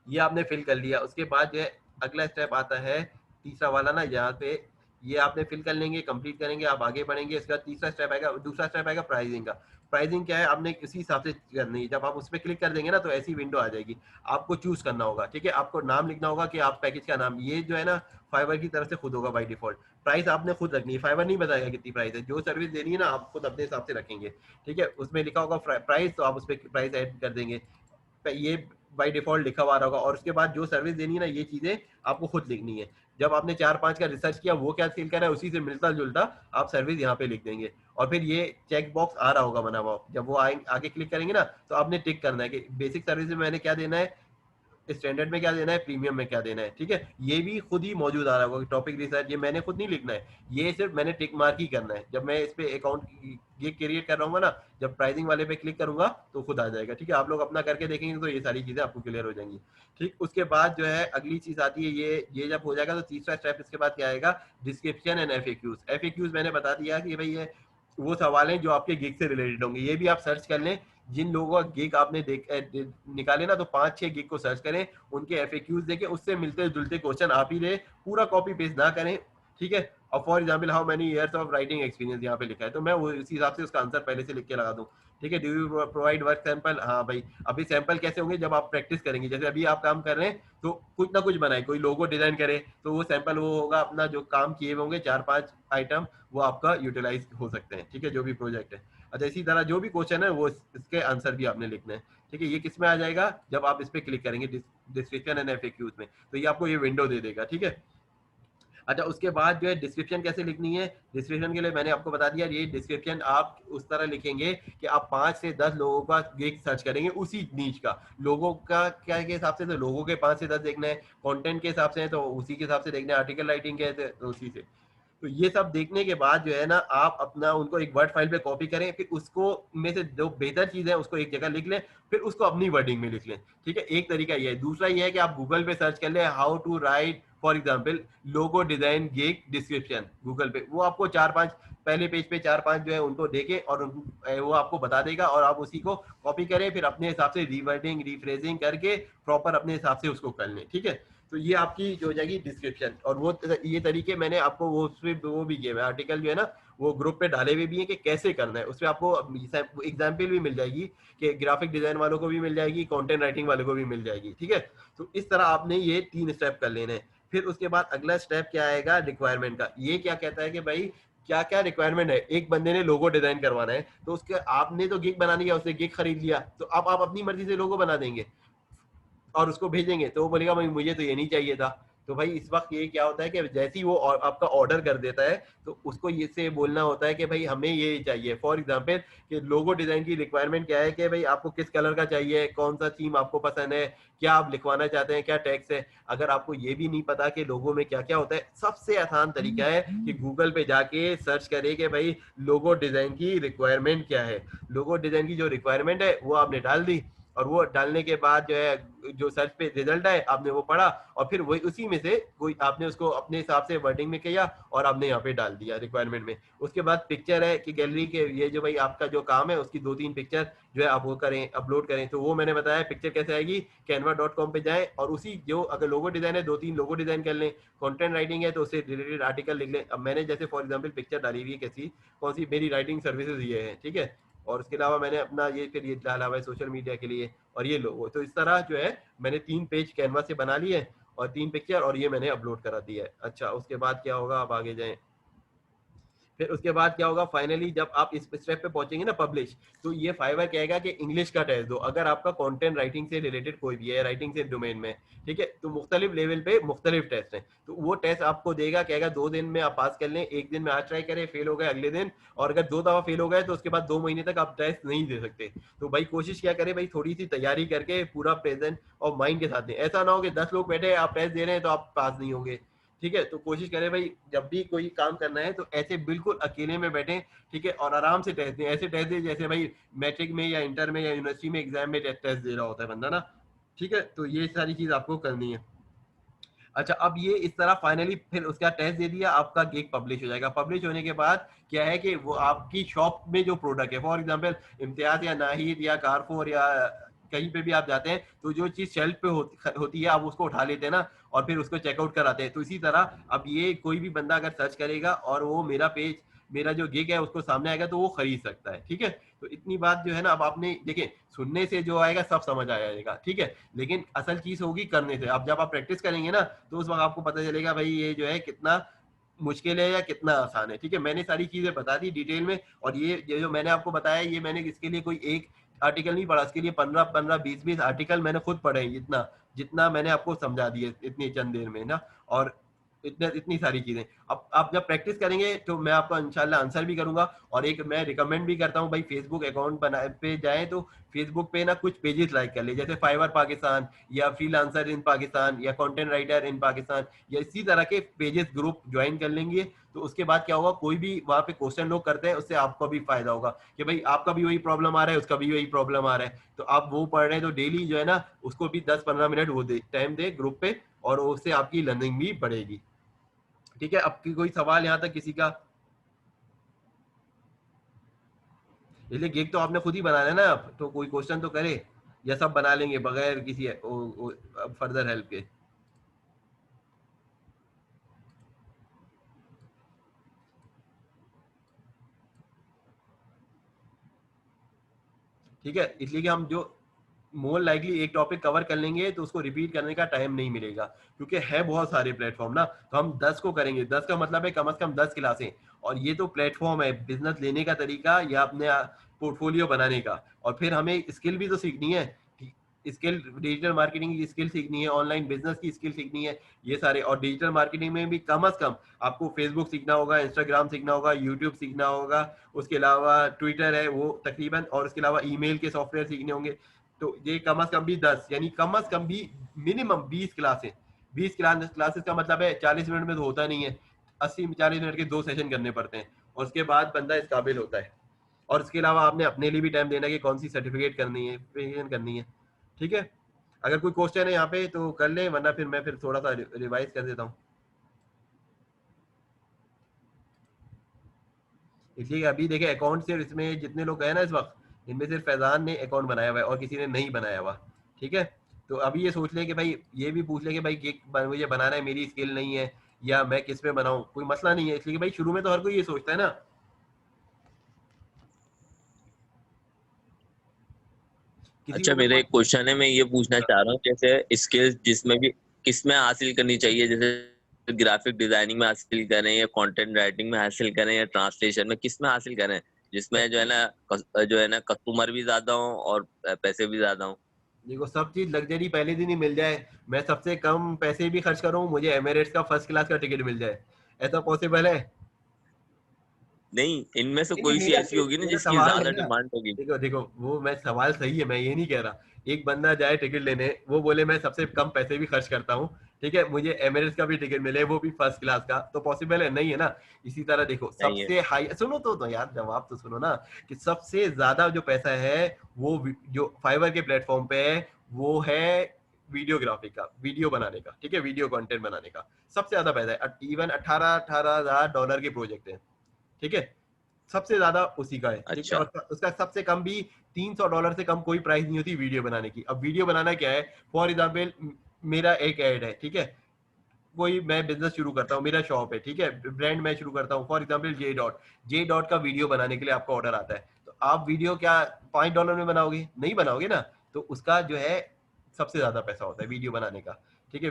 ये आपने फिल कर लिया, उसके बाद जो है अगला स्टेप आता है तीसरा वाला ना, यहाँ पे ये आपने फिल कर लेंगे, कंप्लीट करेंगे, आप आगे बढ़ेंगे। इसका तीसरा स्टेप आएगा, दूसरा स्टेप आएगा प्राइसिंग का। प्राइसिंग क्या है, आपने इसी हिसाब से करनी है। जब आप उस पर क्लिक कर देंगे ना, तो ऐसी विंडो आ जाएगी, आपको चूज करना होगा, ठीक है। आपको नाम लिखना होगा कि आप पैकेज का नाम, ये जो है ना फाइवर की तरफ से खुद होगा बाई डिफॉल्ट। प्राइस आपने खुद रखनी है, फाइवर नहीं बताएगा कितनी प्राइस है, जो सर्विस देनी है ना आप खुद अपने हिसाब से रखेंगे, ठीक है। उसमें लिखा होगा प्राइस, तो आप उस पर प्राइस ऐड कर देंगे, ये बाय डिफॉल्ट लिखा हुआ होगा। और उसके बाद जो सर्विस देनी है ना, ये चीजें आपको खुद लिखनी है। जब आपने 4-5 का रिसर्च किया, वो क्या सेल कर रहा है, उसी से मिलता जुलता आप सर्विस यहाँ पे लिख देंगे। और फिर ये चेक बॉक्स आ रहा होगा बना हुआ, जब वो आगे क्लिक करेंगे ना, तो आपने टिक करना है कि बेसिक सर्विस में मैंने क्या देना है, स्टैंडर्ड में क्या देना है, प्रीमियम में क्या देना है, ठीक है। ये भी खुद ही मौजूद आ रहा होगा, टॉपिक रिसर्च, ये मैंने खुद नहीं लिखना है, ये सिर्फ मैंने टिक मार्क ही करना है। जब मैं इस पे अकाउंट ये क्रिएट कर रहा हूँ ना, जब प्राइसिंग वाले पे क्लिक करूंगा तो खुद आ जाएगा, ठीक है। आप लोग अपना करके देखेंगे तो ये सारी चीजें आपको क्लियर हो जाएंगी, ठीक। उसके बाद जो है अगली चीज आती है, ये जब हो जाएगा तो तीसरा स्टेप इसके बाद क्या आएगा, डिस्क्रिप्शन एंड FAQs। FAQs मैंने बता दिया कि भाई ये वो सवाल हैं जो आपके गिग से रिलेटेड होंगे, ये भी आप सर्च कर लें। जिन लोगों का गिग आपने निकाले ना, तो 5-6 गिग को सर्च करें, उनके FAQs देखें, उससे मिलते जुलते क्वेश्चन आप ही दे, पूरा कॉपी पेस्ट ना करें, ठीक है। और for example how many years of writing experience यहाँ पे लिखा है, तो मैं वो इसी हिसाब से उसका आंसर पहले से लिख के लगा दूं, ठीक है। Do you provide work sample, हाँ भाई। अभी सैंपल कैसे होंगे, जब आप प्रैक्टिस करेंगे, जैसे अभी आप काम कर रहे हैं तो कुछ ना कुछ बनाए, कोई लोगो डिजाइन करे, तो वो सैंपल वो होगा अपना जो काम किए हुए होंगे 4-5 आइटम, वो आपका यूटिलाइज हो सकते हैं, ठीक है, जो भी प्रोजेक्ट है। अच्छा, इसी तरह जो भी क्वेश्चन है वो इसके आंसर भी आपने लिखना है, ठीक है। ये किस में आ जाएगा, जब आप इस पे क्लिक करेंगे डिस्क्रिप्शन एंड FAQs में, तो ये आपको ये विंडो दे देगा, ठीक है। अच्छा, उसके बाद जो है डिस्क्रिप्शन कैसे लिखनी है, डिस्क्रिप्शन के लिए मैंने आपको बता दिया, ये डिस्क्रिप्शन आप उस तरह लिखेंगे कि आप 5 से 10 लोगों का गिग सर्च करेंगे उसी नीच का। लोगों का क्या के हिसाब से, तो लोगों के 5 से 10 देखना है, कंटेंट के हिसाब से है तो उसी के हिसाब से देखना है, आर्टिकल राइटिंग के है तो उसी से। तो ये सब देखने के बाद जो है ना, आप अपना उनको एक वर्ड फाइल पे कॉपी करें, फिर उसको में से जो बेहतर चीज है उसको एक जगह लिख लें, फिर उसको अपनी वर्डिंग में लिख लें, ठीक है। एक तरीका ये है। दूसरा ये है कि आप गूगल पे सर्च कर लें, how to write for example logo design gig description, Google पे वो आपको 4-5 पहले पेज पे 4-5 जो है उनको देखे, और वो आपको बता देगा, और आप उसी को कॉपी करें, फिर अपने हिसाब से रीवर्डिंग रिफ्रेजिंग करके प्रॉपर अपने हिसाब से उसको कर लें, ठीक है। तो ये आपकी जो हो जाएगी डिस्क्रिप्शन। और वो ये तरीके मैंने आपको वो भी किए, आर्टिकल जो है ना वो ग्रुप पे डाले हुए भी हैं कि कैसे करना है, उसमें आपको एग्जाम्पल भी मिल जाएगी, कि ग्राफिक डिजाइन वालों को भी मिल जाएगी, कंटेंट राइटिंग वालों को भी मिल जाएगी, ठीक है। तो इस तरह आपने ये 3 स्टेप कर लेने हैं। फिर उसके बाद अगला स्टेप क्या आएगा, रिक्वायरमेंट का। ये क्या कहता है कि भाई क्या क्या रिक्वायरमेंट है। एक बंदे ने लोगो डिजाइन करवाना है, तो उसके आपने तो गिग बना दिया, उसने गिग खरीद लिया, तो अब आप अपनी मर्जी से लोगो बना देंगे और उसको भेजेंगे, तो वो बोलेगा भाई मुझे तो ये नहीं चाहिए था। तो भाई इस वक्त ये क्या होता है कि जैसे ही वो आपका ऑर्डर कर देता है, तो उसको ये से बोलना होता है कि भाई हमें ये चाहिए। फॉर एग्जांपल कि लोगो डिजाइन की रिक्वायरमेंट क्या है कि भाई आपको किस कलर का चाहिए, कौन सा थीम आपको पसंद है, क्या आप लिखवाना चाहते हैं, क्या टेक्स्ट है। अगर आपको ये भी नहीं पता कि लोगो में क्या क्या होता है, सबसे आसान तरीका है कि गूगल पे जाके सर्च करें कि भाई लोगो डिजाइन की रिक्वायरमेंट क्या है। लोगो डिजाइन की जो रिक्वायरमेंट है वो आपने डाल दी, और वो डालने के बाद जो है जो सर्च पे रिजल्ट आए आपने वो पढ़ा, और फिर वही उसी में से कोई आपने उसको अपने हिसाब से वर्डिंग में किया और आपने यहाँ पे डाल दिया रिक्वायरमेंट में। उसके बाद पिक्चर है कि गैलरी के ये जो भाई आपका जो काम है उसकी 2-3 पिक्चर जो है आप वो करें, अपलोड करें। तो वो मैंने बताया पिक्चर कैसे आएगी, canva.com पे जाएं और उसी जो अगर लोगो डिजाइन है 2-3 लोगो डिजाइन कर लें, कंटेंट राइटिंग है तो उससे रिलेटेड आर्टिकल लिख लें। अब मैंने जैसे फॉर एग्जांपल पिक्चर डाली हुई है कैसी, कौन सी, मेरी राइटिंग सर्विसेज ये है, ठीक है। और उसके अलावा मैंने अपना ये फिर ये डाला हुआ है सोशल मीडिया के लिए, और ये लोगो। तो इस तरह जो है मैंने 3 पेज कैनवा से बना लिए और 3 पिक्चर, और ये मैंने अपलोड करा दिया है। अच्छा, उसके बाद क्या होगा, आप आगे जाएं। फिर उसके बाद क्या होगा, फाइनली जब आप इस स्टेप पे पहुंचेंगे ना पब्लिश, तो ये फाइवर कहेगा कि इंग्लिश का टेस्ट दो, अगर आपका कंटेंट राइटिंग से रिलेटेड कोई भी है, राइटिंग से डोमेन में, ठीक है। तो मुख्तलिफ लेवल पे मुख्तलिफ टेस्ट हैं, तो वो टेस्ट आपको देगा, कहेगा 2 दिन में आप पास कर लें, 1 दिन में आज ट्राई करें, फेल हो गए अगले दिन, और अगर 2 दफा फेल हो गए तो उसके बाद 2 महीने तक आप टेस्ट नहीं दे सकते। तो भाई कोशिश क्या करें भाई, थोड़ी सी तैयारी करके पूरा प्रेजेंट और माइंड के साथ दें। ऐसा ना हो कि 10 लोग बैठे आप टेस्ट दे रहे हैं तो आप पास नहीं होंगे, ठीक है। तो कोशिश करें भाई जब भी कोई काम करना है तो ऐसे बिल्कुल अकेले में बैठे, ठीक है, और आराम से टेस्ट दें। ऐसे टेस्ट दें जैसे भाई मैट्रिक में या इंटर में या यूनिवर्सिटी में एग्जाम में टेस्ट दे रहा होता है बंदा ना, ठीक है। तो ये सारी चीज आपको करनी है। अच्छा, अब ये इस तरह फाइनली फिर उसका टेस्ट दे दिया, आपका गिग पब्लिश हो जाएगा। पब्लिश होने के बाद क्या है कि वो आपकी शॉप में जो प्रोडक्ट है, फॉर एग्जांपल इम्तियाज या नाहिद या कारफोर या कहीं पे भी आप जाते हैं, तो जो चीज शेल्फ पे होती है आप उसको उठा लेते हैं ना, और फिर उसको चेकआउट कराते हैं। तो इसी तरह अब ये कोई भी बंदा अगर सर्च करेगा और वो मेरा पेज, मेरा जो गिग है उसको सामने आएगा, तो वो खरीद सकता है, ठीक है। तो इतनी बात जो है ना, अब आपने देखिए सुनने से जो आएगा सब समझ आ जाएगा, ठीक है, लेकिन असल चीज होगी करने से। अब जब आप प्रैक्टिस करेंगे ना, तो उस वक्त आपको पता चलेगा भाई ये जो है कितना मुश्किल है या कितना आसान है, ठीक है। मैंने सारी चीजें बता दी डिटेल में, और ये जो मैंने आपको बताया, ये मैंने इसके लिए कोई एक आर्टिकल नहीं पढ़ा, इसके लिए 15-15 20-20 आर्टिकल मैंने खुद पढ़े हैं, इतना जितना मैंने आपको समझा दिए इतनी चंद देर में ना। और इतनी सारी चीजें, अब आप जब प्रैक्टिस करेंगे तो मैं आपको इंशाल्लाह आंसर भी करूंगा। और एक मैं रिकमेंड भी करता हूँ भाई, फेसबुक अकाउंट बना पे जाए तो फेसबुक पे ना कुछ पेजेस लाइक कर ले, जैसे फाइवर पाकिस्तान या फ्रीलांसर इन पाकिस्तान या कंटेंट राइटर इन पाकिस्तान, या इसी तरह के पेजेस ग्रुप ज्वाइन कर लेंगे। तो उसके बाद क्या होगा, कोई भी वहाँ पे क्वेश्चन लोग करते हैं, उससे आपको भी फायदा होगा कि भाई आपका भी वही प्रॉब्लम आ रहा है, उसका भी वही प्रॉब्लम आ रहा है, तो आप वो पढ़ रहे हैं तो डेली जो है ना उसको भी 10-15 मिनट वो दे टाइम दे ग्रुप पे, और उससे आपकी लर्निंग भी बढ़ेगी, ठीक है। अब की कोई सवाल यहाँ तक किसी का? इसलिए गिग तो आपने खुद ही बनाना है ना, आप तो कोई क्वेश्चन तो करे, या सब बना लेंगे बगैर किसी फर्दर हेल्प के? ठीक है, इसलिए कि हम जो मोर लाइकली एक टॉपिक कवर कर लेंगे तो उसको रिपीट करने का टाइम नहीं मिलेगा, क्योंकि है बहुत सारे प्लेटफॉर्म ना। तो हम 10 को करेंगे, 10 का मतलब है कम से कम 10 क्लासें, और ये तो प्लेटफॉर्म है बिजनेस लेने का तरीका या अपने पोर्टफोलियो बनाने का। और फिर हमें स्किल भी तो सीखनी है, स्किल डिजिटल मार्केटिंग की स्किल सीखनी है, ऑनलाइन बिजनेस की स्किल सीखनी है, ये सारे। और डिजिटल मार्केटिंग में भी कम से कम आपको फेसबुक सीखना होगा, इंस्टाग्राम सीखना होगा, यूट्यूब सीखना होगा, उसके अलावा ट्विटर है वो तकरीबन, और उसके अलावा ईमेल के सॉफ्टवेयर सीखने होंगे। तो ये कम से कम भी 10, यानी कम से कम भी मिनिमम 20 क्लासें। 20 क्लासेस का मतलब है 40 मिनट में तो होता नहीं है, 80-40 मिनट के 2 सेशन करने पड़ते हैं, और उसके बाद बंदा इस काबिल होता है। और इसके अलावा आपने अपने लिए भी टाइम देना है कि कौन सी सर्टिफिकेट करनी है, करनी है, ठीक है। अगर कोई क्वेश्चन है यहाँ पे तो कर ले, वरना फिर मैं थोड़ा सा रिवाइज कर देता हूँ। इसलिए अभी देखे अकाउंट सिर्फ इसमें जितने लोग गए ना इस वक्त, इनमें सिर्फ फैजान ने अकाउंट बनाया हुआ है और किसी ने नहीं बनाया हुआ, ठीक है। तो अभी ये सोच ले कि भाई, ये भी पूछ ले कि भाई मुझे बनाना है, मेरी स्किल नहीं है, या मैं किस पे बनाऊं, कोई मसला नहीं है। इसलिए कि भाई शुरू में तो हर कोई ये सोचता है ना। किसी अच्छा, को मेरा कोई एक क्वेश्चन है, मैं ये पूछना चाह रहा हूँ, जैसे स्किल्स जिसमें भी किसमें हासिल करनी चाहिए, जैसे ग्राफिक डिजाइनिंग में हासिल करें या कंटेंट राइटिंग में हासिल करें या ट्रांसलेशन में, किस में हासिल करें जिसमें जो है ना कस्टमर भी ज्यादा हो और पैसे भी ज्यादा हो? देखो सब चीज लग्जरी पहले दिन ही मिल जाए, मैं सबसे कम पैसे भी खर्च करूं, मुझे एमिरेट्स का फर्स्ट क्लास का टिकट मिल जाए, ऐसा पॉसिबल है? नहीं, इनमें से नहीं, कोई सी मेरा ऐसी होगी ना मेरा जिसकी सवाल है ज्यादा ना, डिमांड होगी। देखो देखो वो मैं सवाल सही है, मैं ये नहीं कह रहा। एक बंदा जाए टिकट लेने, वो बोले मैं सबसे कम पैसे भी खर्च करता हूँ, ठीक है, मुझे एमिरेट्स का भी टिकट मिले, वो भी फर्स्ट क्लास का, तो पॉसिबल है? नहीं है ना। इसी तरह देखो नहीं है। सबसे हाई, सुनो तो यार जवाब तो सुनो ना, कि सबसे ज्यादा जो पैसा है वो जो फाइवर के प्लेटफॉर्म पे है, वो है वीडियोग्राफी का, वीडियो बनाने का, ठीक है, वीडियो कंटेंट बनाने का सबसे ज्यादा पैसा है। इवन 18,000 के प्रोजेक्ट है, ठीक है, सबसे ज्यादा उसी का है, ठीक है। अच्छा। और उसका सबसे कम भी $300 से कम कोई प्राइस नहीं होती वीडियो बनाने की। अब वीडियो बनाना क्या है, फॉर एग्जाम्पल मेरा एक एड है, ठीक है, कोई मैं बिजनेस शुरू करता हूँ, मेरा शॉप है, ठीक है, ब्रांड मैं शुरू करता हूँ, फॉर एग्जाम्पल जे डॉट का वीडियो बनाने के लिए आपका ऑर्डर आता है, तो आप वीडियो क्या $5 में बनाओगे? नहीं बनाओगे ना। तो उसका जो है सबसे ज्यादा पैसा होता है वीडियो बनाने का, ठीक है।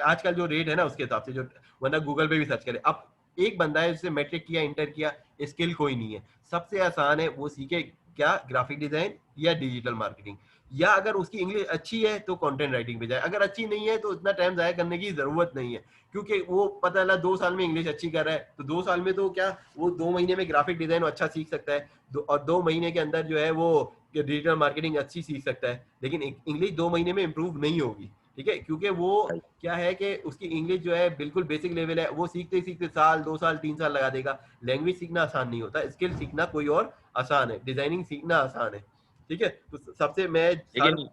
आजकल जो रेट है ना उसके हिसाब से, जो वरना गूगल पे भी सर्च करें। अब एक बंदा है जिसने मैट्रिक किया, इंटर किया, स्किल कोई नहीं है, सबसे आसान है वो सीखे क्या, ग्राफिक डिजाइन या डिजिटल मार्केटिंग, या अगर उसकी इंग्लिश अच्छी है तो कंटेंट राइटिंग पे जाए, अगर अच्छी नहीं है तो इतना टाइम जाया करने की जरूरत नहीं है, क्योंकि वो पता चला 2 साल में इंग्लिश अच्छी कर रहा है, तो 2 साल में तो क्या, वो 2 महीने में ग्राफिक डिजाइन अच्छा सीख सकता है, और 2 महीने के अंदर जो है वो डिजिटल मार्केटिंग अच्छी सीख सकता है, लेकिन इंग्लिश 2 महीने में इंप्रूव नहीं होगी, ठीक है, क्योंकि वो क्या है कि उसकी इंग्लिश जो है बिल्कुल बेसिक लेवल है, वो सीखते सीखते साल 2 साल 3 साल लगा देगा। लैंग्वेज सीखना आसान नहीं होता, स्किल सीखना कोई और आसान है, डिजाइनिंग सीखना आसान है, ठीक है। तो सबसे मैं हर लेकिन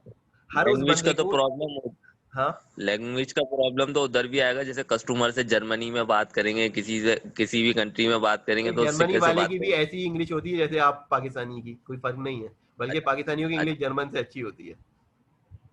हर उस लैंग्वेज बंदे का तो को, प्रॉब्लम हाँ, लैंग्वेज का प्रॉब्लम तो उधर भी आएगा, जैसे कस्टमर से जर्मनी में बात करेंगे, किसी भी कंट्री में बात करेंगे, तो उससे जर्मनी कैसे वाले बात की भी करेंगे? ऐसी इंग्लिश होती है जैसे आप पाकिस्तानी की, कोई फर्क नहीं है, बल्कि पाकिस्तानियों की इंग्लिश अच्छा। जर्मन से अच्छी होती है,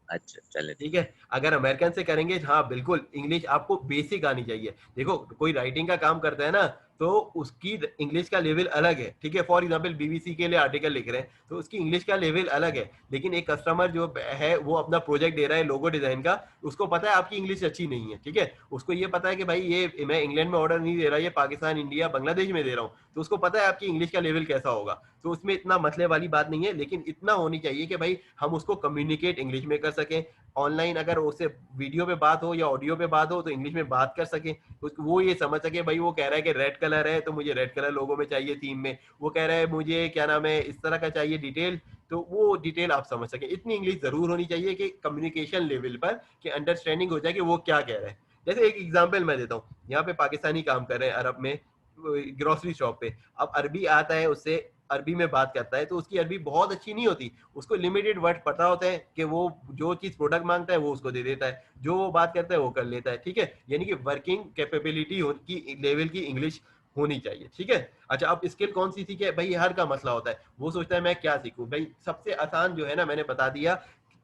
अच्छा, चले ठीक ठीक है। है। अगर अमेरिकन से करेंगे, हाँ बिल्कुल, इंग्लिश आपको बेसिक आनी चाहिए। देखो कोई राइटिंग का काम करता है ना, तो उसकी इंग्लिश का लेवल अलग है, ठीक है, फॉर एग्जांपल बीबीसी के लिए आर्टिकल लिख रहे हैं तो उसकी इंग्लिश का लेवल अलग है, लेकिन एक कस्टमर जो है वो अपना प्रोजेक्ट दे रहा है लोगो डिजाइन का, उसको पता है आपकी इंग्लिश अच्छी नहीं है, ठीक है, उसको ये पता है कि भाई ये मैं इंग्लैंड में ऑर्डर नहीं दे रहा, ये पाकिस्तान, इंडिया, बांग्लादेश में दे रहा हूँ, तो उसको पता है आपकी इंग्लिश का लेवल कैसा होगा, तो उसमें इतना मसले वाली बात नहीं है, लेकिन इतना होनी चाहिए कि भाई हम उसको कम्युनिकेट इंग्लिश में कर सकें, ऑनलाइन अगर उससे वीडियो पे बात हो या ऑडियो पे बात हो तो इंग्लिश में बात कर सके, वो ये समझ सके भाई वो कह रहा है कि रेड कलर है तो मुझे रेड कलर लोगो में चाहिए थीम में, वो कह रहा है मुझे क्या नाम है इस तरह का चाहिए डिटेल, तो वो डिटेल आप समझ सके, इतनी इंग्लिश जरूर होनी चाहिए कि कम्युनिकेशन लेवल पर कि अंडरस्टैंडिंग हो जाए कि वो क्या कह रहा है। जैसे एक एग्जाम्पल मैं देता हूँ, यहाँ पे पाकिस्तानी काम कर रहे हैं अरब में, ग्रोसरी शॉप पे, अब अरबी आता है, उससे अरबी में बात करता है, तो उसकी अरबी बहुत अच्छी नहीं होती, उसको लिमिटेड वर्ड पता होता है कि वो जो चीज प्रोडक्ट मांगता है वो उसको दे देता है, जो वो बात करता है वो कर लेता है, ठीक है, यानी कि वर्किंग कैपेबिलिटी की लेवल की इंग्लिश होनी चाहिए, ठीक है। अच्छा, अब स्किल कौन सी सीखे भाई, हर का मसला होता है, वो सोचता है मैं क्या सीखूं भाई, सबसे आसान जो है ना, मैंने बता दिया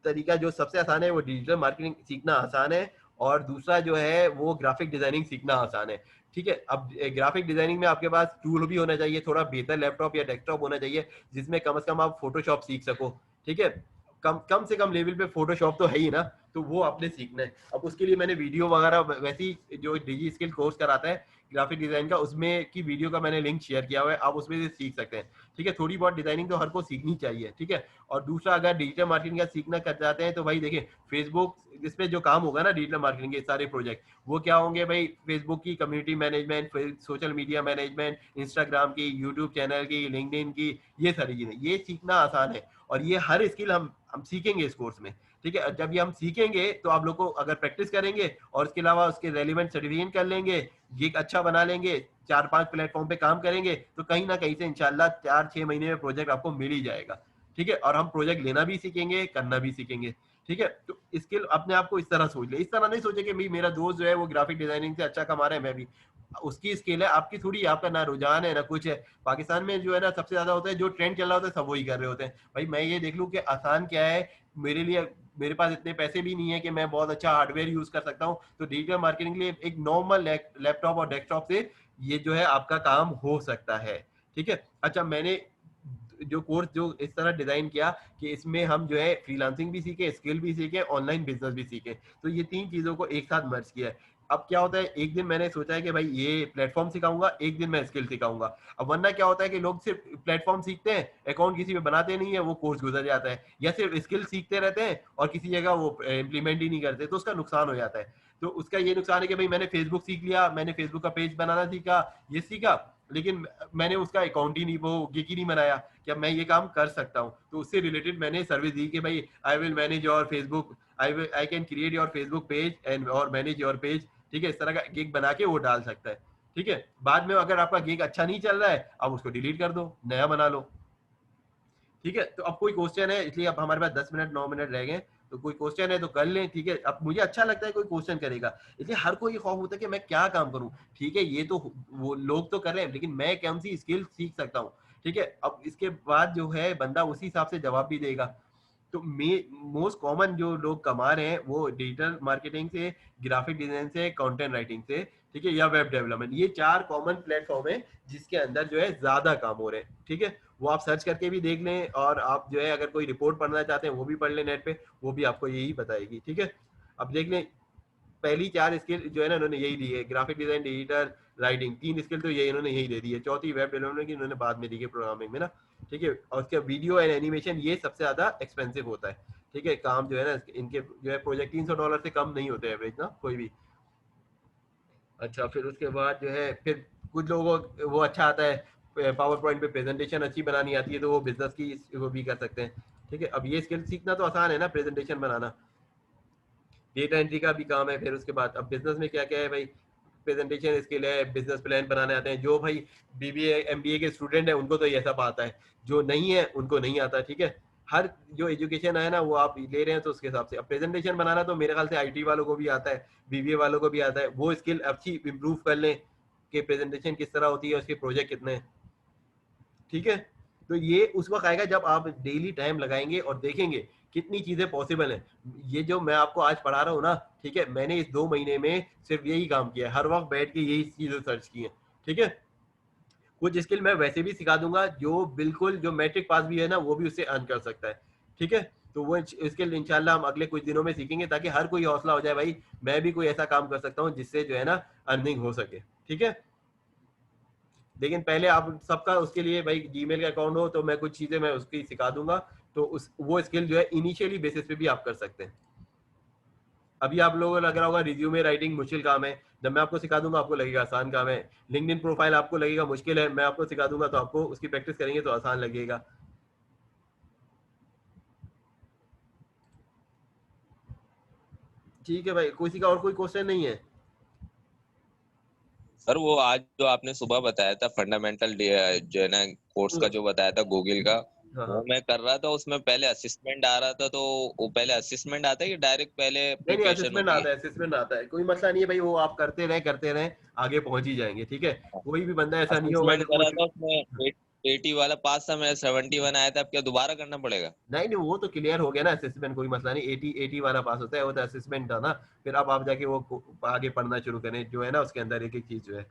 तरीका, जो सबसे आसान है वो डिजिटल मार्केटिंग सीखना आसान है, और दूसरा जो है वो ग्राफिक डिजाइनिंग सीखना आसान है, ठीक है। अब ग्राफिक डिजाइनिंग में आपके पास टूल भी होना चाहिए, थोड़ा बेहतर लैपटॉप या डेस्कटॉप होना चाहिए जिसमें कम से कम आप फोटोशॉप सीख सको, ठीक है, कम कम से कम लेवल पे फोटोशॉप तो है ही ना, तो वो आपने सीखना है। अब उसके लिए मैंने वीडियो वगैरह वैसी जो डिजी स्किल कोर्स कराता है ग्राफिक डिजाइन का, उसमें की वीडियो का मैंने लिंक शेयर किया हुआ है, आप उसमें से सीख सकते हैं, ठीक है। थोड़ी बहुत डिजाइनिंग तो हर को सीखनी चाहिए, ठीक है। और दूसरा, अगर डिजिटल मार्केटिंग का सीखना कर जाते हैं तो भाई देखिए, फेसबुक इस पे जो काम होगा ना डिजिटल मार्केटिंग के सारे प्रोजेक्ट, वो क्या होंगे भाई, फेसबुक की community management, social media management, Instagram की, यूट्यूब चैनल की, लिंक्डइन की, ये सारी चीजें, ये सीखना आसान है, और ये हर स्किल हम सीखेंगे इस कोर्स में, ठीक है। जब ये हम सीखेंगे तो आप लोग को अगर प्रैक्टिस करेंगे और उसके अलावा उसके रेलिवेंट सर्टिफिकेशन कर लेंगे, गिग अच्छा बना लेंगे, 4-5 प्लेटफॉर्म पे काम करेंगे, तो कहीं ना कहीं से इंशाल्लाह 4-6 महीने में प्रोजेक्ट आपको मिल ही जाएगा, ठीक है। और हम प्रोजेक्ट लेना भी सीखेंगे, करना भी सीखेंगे, ठीक है। तो स्किल अपने आप को इस तरह सोच ले, इस तरह नहीं सोचे कि भाई मेरा दोस्त जो है वो ग्राफिक डिजाइनिंग से अच्छा कमा रहा है, मैं भी, उसकी स्किल है, आपकी थोड़ी, आपका ना रुझान है ना कुछ है। पाकिस्तान में जो है ना सबसे ज्यादा होता है, जो ट्रेंड चल रहा होता है सब वही कर रहे होते हैं, भाई मैं ये देख लूं कि आसान क्या है मेरे लिए, मेरे पास इतने पैसे भी नहीं है कि मैं बहुत अच्छा हार्डवेयर यूज कर सकता हूँ, तो डिजिटल मार्केटिंग के लिए एक नॉर्मल लैपटॉप और डेस्कटॉप से ये जो है आपका काम हो सकता है, ठीक है। अच्छा, मैंने जो कोर्स जो इस तरह डिजाइन किया कि इसमें हम जो है फ्रीलांसिंग भी सीखे, स्किल भी सीखे, ऑनलाइन बिजनेस भी सीखे। तो ये 3 चीजों को एक साथ मर्ज किया है। अब क्या होता है, एक दिन मैंने सोचा है कि भाई ये प्लेटफॉर्म सिखाऊंगा, एक दिन मैं स्किल सिखाऊंगा। अब वरना क्या होता है कि लोग सिर्फ प्लेटफॉर्म सीखते हैं, अकाउंट किसी पे बनाते नहीं है, वो कोर्स गुजर जाता है, या सिर्फ स्किल सीखते रहते हैं और किसी जगह वो इम्प्लीमेंट ही नहीं करते, तो उसका नुकसान हो जाता है। तो उसका ये नुकसान है कि भाई मैंने फेसबुक सीख लिया, मैंने फेसबुक का पेज बनाना सीखा, ये सीखा, लेकिन मैंने उसका अकाउंट ही नहीं, वो गिग ही नहीं बनाया कि अब मैं ये काम कर सकता हूँ। तो उससे रिलेटेड मैंने सर्विस दी कि भाई I will manage your Facebook, I can create your Facebook page and और मैनेज योर पेज। ठीक है, इस तरह का गिग बना के वो डाल सकता है। ठीक है, बाद में अगर आपका गिग अच्छा नहीं चल रहा है, आप उसको डिलीट कर दो, नया बना लो। ठीक है, तो अब कोई क्वेश्चन है, इसलिए अब हमारे पास 10 मिनट 9 मिनट रह गए, तो कोई क्वेश्चन है तो कर लें। ठीक है, अब मुझे अच्छा लगता है कोई क्वेश्चन करेगा, इसलिए हर कोई खौफ होता है कि मैं क्या काम करूं। ठीक है, ये तो वो लोग तो कर रहे हैं, लेकिन मैं कौन सी स्किल सीख सकता हूँ। ठीक है, अब इसके बाद जो है बंदा उसी हिसाब से जवाब भी देगा। तो मोस्ट कॉमन जो लोग कमा रहे हैं वो डिजिटल मार्केटिंग से, ग्राफिक डिजाइन से, कंटेंट राइटिंग से, ठीक है, या वेब डेवलपमेंट, ये 4 कॉमन प्लेटफॉर्म है जिसके अंदर जो है ज्यादा काम हो रहे हैं। ठीक है, वो आप सर्च करके भी देख लें, और आप जो है अगर कोई रिपोर्ट पढ़ना चाहते हैं वो भी पढ़ लें नेट पे, वो भी आपको यही बताएगी। ठीक है, अब देख लें, पहली 4 स्किल जो है ना इन्होंने यही दी है, graphic design, digital writing, 3 skill तो ये इन्होंने यही दे दी है, चौथी वेब डेवलपमेंट की इन्होंने बाद में दी है, प्रोग्रामिंग में ना। ठीक है, और उसका वीडियो एंड एनिमेशन ये सबसे ज्यादा एक्सपेंसिव होता है। ठीक है, काम जो है ना इनके जो है प्रोजेक्ट $300 से कम नहीं होते एवरेज ना कोई भी। अच्छा, फिर उसके बाद जो है फिर कुछ लोगों को वो अच्छा आता है, पावर पॉइंट पे प्रेजेंटेशन अच्छी बनानी आती है, तो वो बिजनेस की वो भी कर सकते हैं। ठीक है, अब ये स्किल सीखना तो आसान है ना, प्रेजेंटेशन बनाना, डेटा एंट्री का भी काम है। फिर उसके बाद अब बिजनेस में क्या क्या है भाई, प्रेजेंटेशन स्किल है, बिजनेस प्लान बनाने आते हैं। जो भाई बीबीए एमबीए के स्टूडेंट है उनको तो ये सब आता है, जो नहीं है उनको नहीं आता। ठीक है, हर जो एजुकेशन है ना वो आप ले रहे हैं तो उसके हिसाब से। अब प्रेजेंटेशन बनाना तो मेरे ख्याल से आईटी वालों को भी आता है, बीबीए वालों को भी आता है, वो स्किल अच्छी इंप्रूव कर लें कि प्रेजेंटेशन किस तरह होती है, उसके प्रोजेक्ट कितने हैं। ठीक है, तो ये उस वक्त आएगा जब आप डेली टाइम लगाएंगे और देखेंगे कितनी चीजें पॉसिबल हैं। ये जो मैं आपको आज पढ़ा रहा हूँ ना, ठीक है, मैंने इस 2 महीने में सिर्फ यही काम किया है, हर वक्त बैठ के यही चीजें सर्च की है। ठीक है, कुछ स्किल मैं वैसे भी सिखा दूंगा जो बिल्कुल जो मैट्रिक पास भी है ना वो भी उससे अर्न कर सकता है। ठीक है, तो वो स्किल इंशाल्लाह हम अगले कुछ दिनों में सीखेंगे, ताकि हर कोई हौसला हो जाए भाई मैं भी कोई ऐसा काम कर सकता हूँ जिससे जो है ना अर्निंग हो सके। ठीक है, लेकिन पहले आप सबका उसके लिए भाई जीमेल का अकाउंट हो, तो मैं कुछ चीजें मैं उसकी सिखा दूंगा, तो उस वो स्किल जो है इनिशियली बेसिस पे भी आप कर सकते हैं। अभी आप लोगों को लग रहा होगा रिज्यूमे राइटिंग मुश्किल काम है, जब मैं आपको सिखा दूंगा आपको लगेगा आसान काम है। लिंक्डइन प्रोफाइल आपको लगेगा मुश्किल है, मैं आपको सिखा दूंगा तो आपको उसकी प्रैक्टिस करेंगे तो आसान लगेगा। ठीक है भाई, किसी का और कोई क्वेश्चन नहीं है? सर वो आज जो आपने सुबह बताया था फंडामेंटल जो है ना कोर्स का जो बताया था गूगल का, हाँ वो हाँ, मैं कर रहा था, उसमें पहले असिस्मेंट आ रहा था, तो वो पहले असिस्मेंट आता है कि डायरेक्ट पहले नहीं नहीं, प्रिपरेशन असेसमेंट होती है? आता है, असेसमेंट आता है, कोई मसला नहीं है भाई, वो आप करते रहें आगे पहुंच ही जाएंगे। ठीक है, कोई भी बंदा ऐसा नहीं होगा असिस्मेंट जो करा कुछ। था उसमें 80 वाला पास था, मेरा 71 आया था, अब क्या दोबारा करना पड़ेगा? नहीं नहीं, वो तो क्लियर हो गया ना, असेसमेंट कोई मसला नहीं, 80 वाला पास होता है, वो तो असेसमेंट था ना। फिर अब आप जाके वो आगे पढ़ना शुरू करें जो है ना, उसके अंदर एक एक चीज जो है।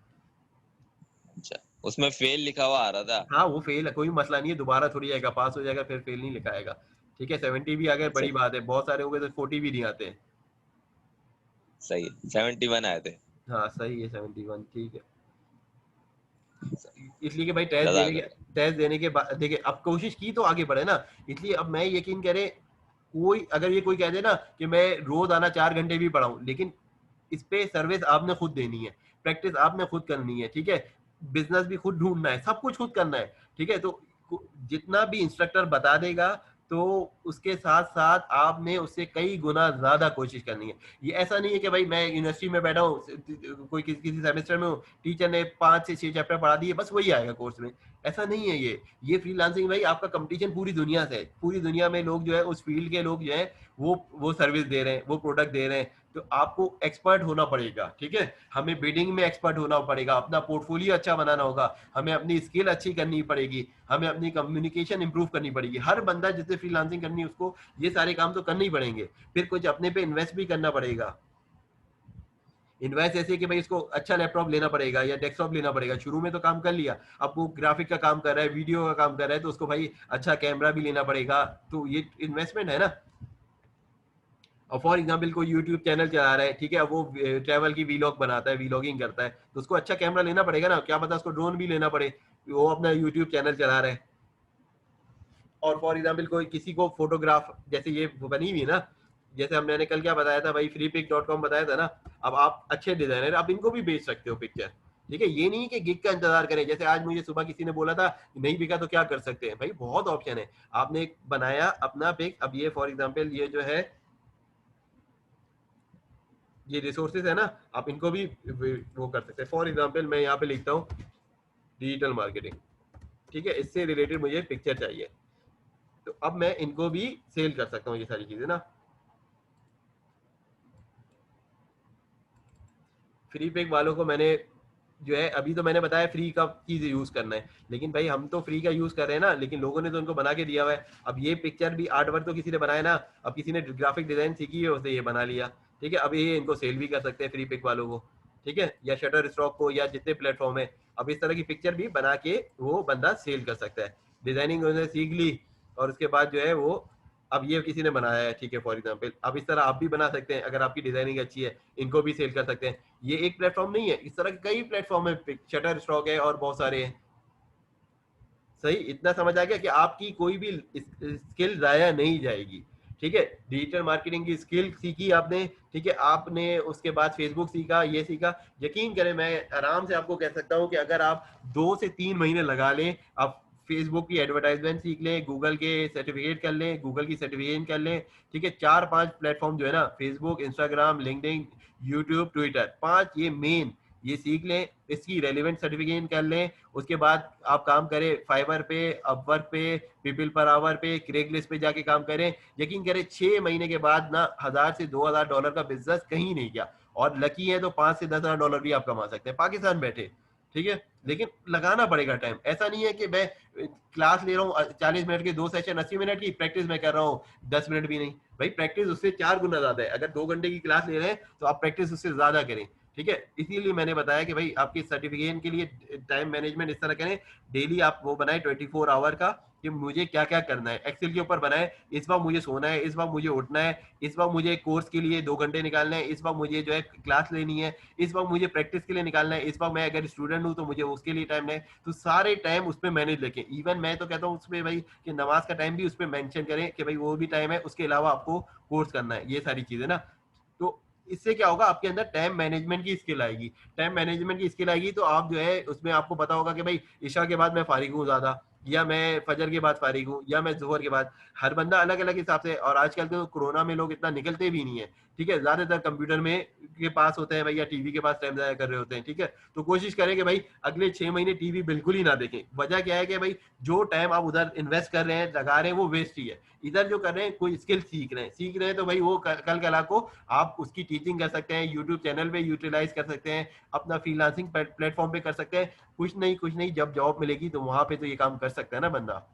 अच्छा, उसमें फेल लिखा हुआ आ रहा था। हाँ, वो फेल है, कोई मसला नहीं है, दोबारा थोड़ी आएगा, पास हो जाएगा, फिर फेल नहीं लिखा आएगा। ठीक है, 70 भी आ गए अच्छा, बड़ी बात है, बहुत सारे हो गए तो 40 भी नहीं आते हैं। सही है, 71 आए थे। हाँ सही है, 71 ठीक है। इसलिए कि भाई टेस्ट देने के, जज़ाकल्लाह। टेस्ट देने के बाद देखिए अब कोशिश की तो आगे बढ़े ना। इसलिए अब मैं यकीन करे, कोई अगर ये कोई कह दे ना कि मैं रोज आना 4 घंटे भी पढ़ाऊं, लेकिन इस पे सर्विस आपने खुद देनी है, प्रैक्टिस आपने खुद करनी है। ठीक है, बिजनेस भी खुद ढूंढना है, सब कुछ खुद करना है। ठीक है, तो जितना भी इंस्ट्रक्टर बता देगा, तो उसके साथ साथ आपने उससे कई गुना ज्यादा कोशिश करनी है। ये ऐसा नहीं है कि भाई मैं यूनिवर्सिटी में बैठा हूँ, कोई किसी सेमेस्टर में हूँ, टीचर ने 5 से 6 चैप्टर पढ़ा दिए, बस वही आएगा कोर्स में, ऐसा नहीं है। ये फ्रीलांसिंग भाई आपका कंपटीशन पूरी दुनिया से है, पूरी दुनिया में लोग जो है उस फील्ड के लोग जो है वो सर्विस दे रहे हैं, वो प्रोडक्ट दे रहे हैं, तो आपको एक्सपर्ट होना पड़ेगा। ठीक है, हमें बिडिंग में एक्सपर्ट होना पड़ेगा, अपना पोर्टफोलियो अच्छा बनाना होगा, हमें अपनी स्किल अच्छी करनी पड़ेगी, हमें अपनी कम्युनिकेशन इंप्रूव करनी पड़ेगी। हर बंदा जिससे फ्रीलांसिंग करनी है उसको ये सारे काम तो करने ही पड़ेंगे, फिर कुछ अपने पे इन्वेस्ट भी करना पड़ेगा। इन्वेस्ट ऐसे कि भाई इसको अच्छा लैपटॉप लेना पड़ेगा या डेस्कटॉप लेना पड़ेगा, शुरू में तो काम कर लिया, अब वो ग्राफिक का काम कर रहा है, वीडियो का काम कर रहा है, तो उसको भाई अच्छा कैमरा भी लेना पड़ेगा, तो ये इन्वेस्टमेंट है ना। और फॉर एग्जाम्पल कोई यूट्यूब चैनल चला रहा है, ठीक है, वो ट्रैवल की वीलॉग बनाता है, वीलॉगिंग करता है, तो उसको अच्छा कैमरा लेना पड़ेगा ना, क्या पता उसको ड्रोन भी लेना पड़े, वो अपना यूट्यूब चैनल चला रहा है। और फॉर एग्जाम्पल कोई किसी को फोटोग्राफ, जैसे ये बनी हुई है ना, जैसे हमने कल क्या बताया था भाई, freepik.com बताया था ना, अब आप अच्छे डिजाइनर आप इनको भी बेच सकते हो पिक्चर, ठीक है, ये नहीं कि गिग का इंतजार करें, जैसे आज मुझे सुबह किसी ने बोला था नहीं बिका तो क्या कर सकते हैं, भाई बहुत ऑप्शन है, आपने एक बनाया अपना पिक, अब ये फॉर एग्जाम्पल ये जो है ये रिसोर्सेज है ना, आप इनको भी वो कर सकते हैं। फॉर एग्जाम्पल मैं यहाँ पे लिखता हूँ डिजिटल मार्केटिंग, ठीक है, इससे रिलेटेड मुझे पिक्चर चाहिए, तो अब मैं इनको भी सेल कर सकता हूँ ये सारी चीजें ना। फ्री पिक वालों को मैंने जो है अभी तो मैंने बताया फ्री का चीज यूज करना है, लेकिन भाई हम तो फ्री का यूज कर रहे हैं ना, लेकिन लोगों ने तो उनको बना के दिया हुआ है। अब ये पिक्चर भी आर्ट वर्क तो किसी ने बनाया ना, अब किसी ने ग्राफिक डिजाइन सीखी है उसने ये बना लिया, ठीक है, अब ये इनको सेल भी कर सकते हैं फ्री पिक वालों को, ठीक है, या शटर स्टॉक को या जितने प्लेटफॉर्म है, अब इस तरह की पिक्चर भी बना के वो बंदा सेल कर सकता है। डिजाइनिंग उसने सीख ली और उसके बाद जो है वो अब ये किसी ने बनाया है, ठीक है, फॉर एग्जाम्पल अब इस तरह आप भी बना सकते हैं, अगर आपकी डिजाइनिंग अच्छी है इनको भी सेल कर सकते हैं। ये एक प्लेटफॉर्म नहीं है, इस तरह के कई प्लेटफॉर्म है, शटर स्टॉक है और बहुत सारे हैं। सही, इतना समझ आ गया कि आपकी कोई भी स्किल जाया नहीं जाएगी, ठीक है, डिजिटल मार्केटिंग की स्किल सीखी आपने, ठीक है, आपने उसके बाद फेसबुक सीखा, ये सीखा, यकीन करें मैं आराम से आपको कह सकता हूं कि अगर आप 2 से 3 महीने लगा लें, आप फेसबुक की एडवर्टाइजमेंट सीख लें, गूगल के सर्टिफिकेट कर लें, गूगल की सर्टिफिकेट कर लें, ठीक है, 4-5 प्लेटफॉर्म जो है ना, Facebook, Instagram, LinkedIn, YouTube, Twitter, 5 ये मेन, ये सीख लें, इसकी रेलिवेंट सर्टिफिकेट कर लें, उसके बाद आप काम करें फाइवर पे, अपवर्क पे, पीपल पर आवर पे, क्रेग लिस्ट पे जाके काम करें, यकीन करें 6 महीने के बाद ना $1000 से $2000 का बिजनेस कहीं नहीं गया, और लकी है तो $5 से $10,000 भी आप कमा सकते हैं पाकिस्तान बैठे, ठीक है, लेकिन लगाना पड़ेगा टाइम। ऐसा नहीं है कि मैं क्लास ले रहा हूँ 40 मिनट के 2 सेशन 80 मिनट की, प्रैक्टिस मैं कर रहा हूँ 10 मिनट भी नहीं, भाई प्रैक्टिस उससे 4 गुना ज्यादा है, अगर 2 घंटे की क्लास ले रहे हैं तो आप प्रैक्टिस उससे ज्यादा करें, ठीक है, इसीलिए मैंने बताया कि भाई आपके सर्टिफिकेशन के लिए टाइम मैनेजमेंट इस तरह करें, डेली आप वो बनाए 24 आवर का कि मुझे क्या क्या करना है, एक्सेल के ऊपर बनाए, इस वक्त मुझे सोना है, इस वक्त मुझे उठना है, इस वक्त मुझे कोर्स के लिए 2 घंटे निकालना है, इस वक्त मुझे जो है क्लास लेनी है, इस वक्त मुझे प्रैक्टिस के लिए निकालना है, इस वक्त मैं अगर स्टूडेंट हूँ तो मुझे उसके लिए टाइम है, तो सारे टाइम उस पर मैनेज लेके, इवन मैं तो कहता हूँ उसमें भाई कि नमाज का टाइम भी उस पर मैंशन करें कि भाई वो भी टाइम है, उसके अलावा आपको कोर्स करना है, ये सारी चीजें ना, तो इससे क्या होगा आपके अंदर टाइम मैनेजमेंट की स्किल आएगी, टाइम मैनेजमेंट की स्किल आएगी तो आप जो है उसमें आपको पता होगा कि भाई इशा के बाद मैं फारिग हूँ ज्यादा, या मैं फजर के बाद फारिग हूँ, या मैं जोहर के बाद, हर बंदा अलग अलग हिसाब से, और आजकल तो कोरोना में लोग इतना निकलते भी नहीं है, ठीक है, ज्यादातर कंप्यूटर में के पास होते हैं भाई या टीवी के पास टाइम जाया कर रहे होते हैं, ठीक है, तो कोशिश करें कि भाई अगले 6 महीने टीवी बिल्कुल ही ना देखें। वजह क्या है कि भाई जो टाइम आप उधर इन्वेस्ट कर रहे हैं, लगा रहे हैं, वो वेस्ट ही है, इधर जो कर रहे हैं कोई स्किल सीख रहे हैं तो भाई वो कल कला को आप उसकी टीचिंग कर सकते हैं, यूट्यूब चैनल पे यूटिलाइज कर सकते हैं, अपना फ्रीलांसिंग प्लेटफॉर्म पे कर सकते हैं, कुछ नहीं जब जॉब मिलेगी तो वहां पे तो ये काम कर सकता है ना बंदा।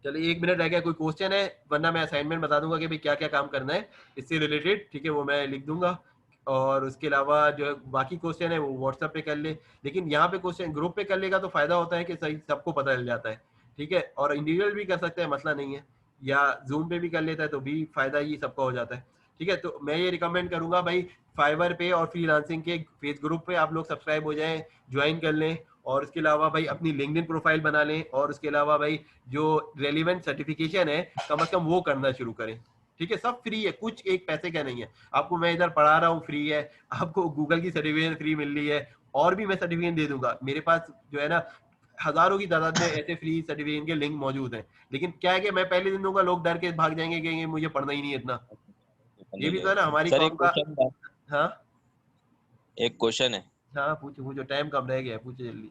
चलिए 1 मिनट रह गया, कोई क्वेश्चन है, वरना मैं असाइनमेंट बता दूंगा कि भाई क्या क्या काम करना है इससे रिलेटेड, ठीक है, वो मैं लिख दूंगा, और उसके अलावा जो है बाकी क्वेश्चन है वो व्हाट्सएप पे कर ले, लेकिन यहाँ पे क्वेश्चन ग्रुप पे कर लेगा तो फायदा होता है कि सही सबको पता चल जाता है, ठीक है, और इंडिविजुअल भी कर सकते हैं, मसला नहीं है, या जूम पे भी कर लेता है तो भी फायदा ही सबका हो जाता है, ठीक है, तो मैं ये रिकमेंड करूंगा भाई फाइवर पे और फ्रीलांसिंग के फेस ग्रुप पे आप लोग सब्सक्राइब हो जाएं, ज्वाइन कर लें, और उसके अलावा भाई अपनी लिंक्डइन प्रोफाइल बना लें, और उसके अलावा भाई जो रेलिवेंट सर्टिफिकेशन है कम से कम वो करना शुरू करें, ठीक है, सब फ्री है, कुछ एक पैसे का नहीं है, आपको मैं इधर पढ़ा रहा हूँ फ्री है, आपको गूगल की सर्टिफिकेशन फ्री मिल रही है, और भी मैं सर्टिफिकेट दे दूंगा, मेरे पास जो है ना हजारों की तादाद में ऐसे फ्री सर्टिफिकेट के लिंक मौजूद हैं, लेकिन क्या है कि मैं पहले दिन दूंगा लोग डर के भाग जाएंगे कि मुझे पढ़ना ही नहीं है इतना, ये भी तो है ना हमारी सर कौम एक का। क्वेश्चन था, हाँ एक क्वेश्चन है हाँ, पूछो पूछो, टाइम कम रह गया, पूछो जल्दी।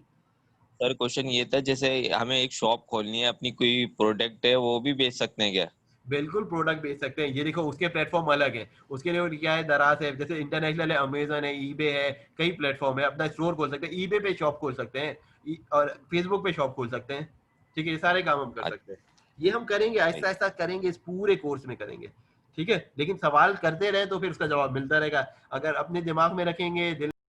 सर। क्वेश्चन ये था, जैसे हमें एक शॉप खोलनी है, अपनी कोई प्रोडक्ट है, वो भी बेच सकते हैं क्या? बिल्कुल प्रोडक्ट बेच सकते हैं, ये देखो उसके प्लेटफॉर्म अलग है, उसके लिए क्या है, दराज है, जैसे इंटरनेशनल है, अमेजन है, ईबे है, कई प्लेटफॉर्म है, अपना स्टोर खोल सकते हैं, ईबे पे शॉप खोल सकते हैं, और फेसबुक पे शॉप खोल सकते हैं, ठीक है, ये सारे काम हम कर सकते हैं, ये हम करेंगे आहिस्ता आहिस्ता करेंगे, इस पूरे कोर्स में करेंगे, ठीक है, लेकिन सवाल करते रहे तो फिर उसका जवाब मिलता रहेगा। अगर अपने दिमाग में रखेंगे, दिल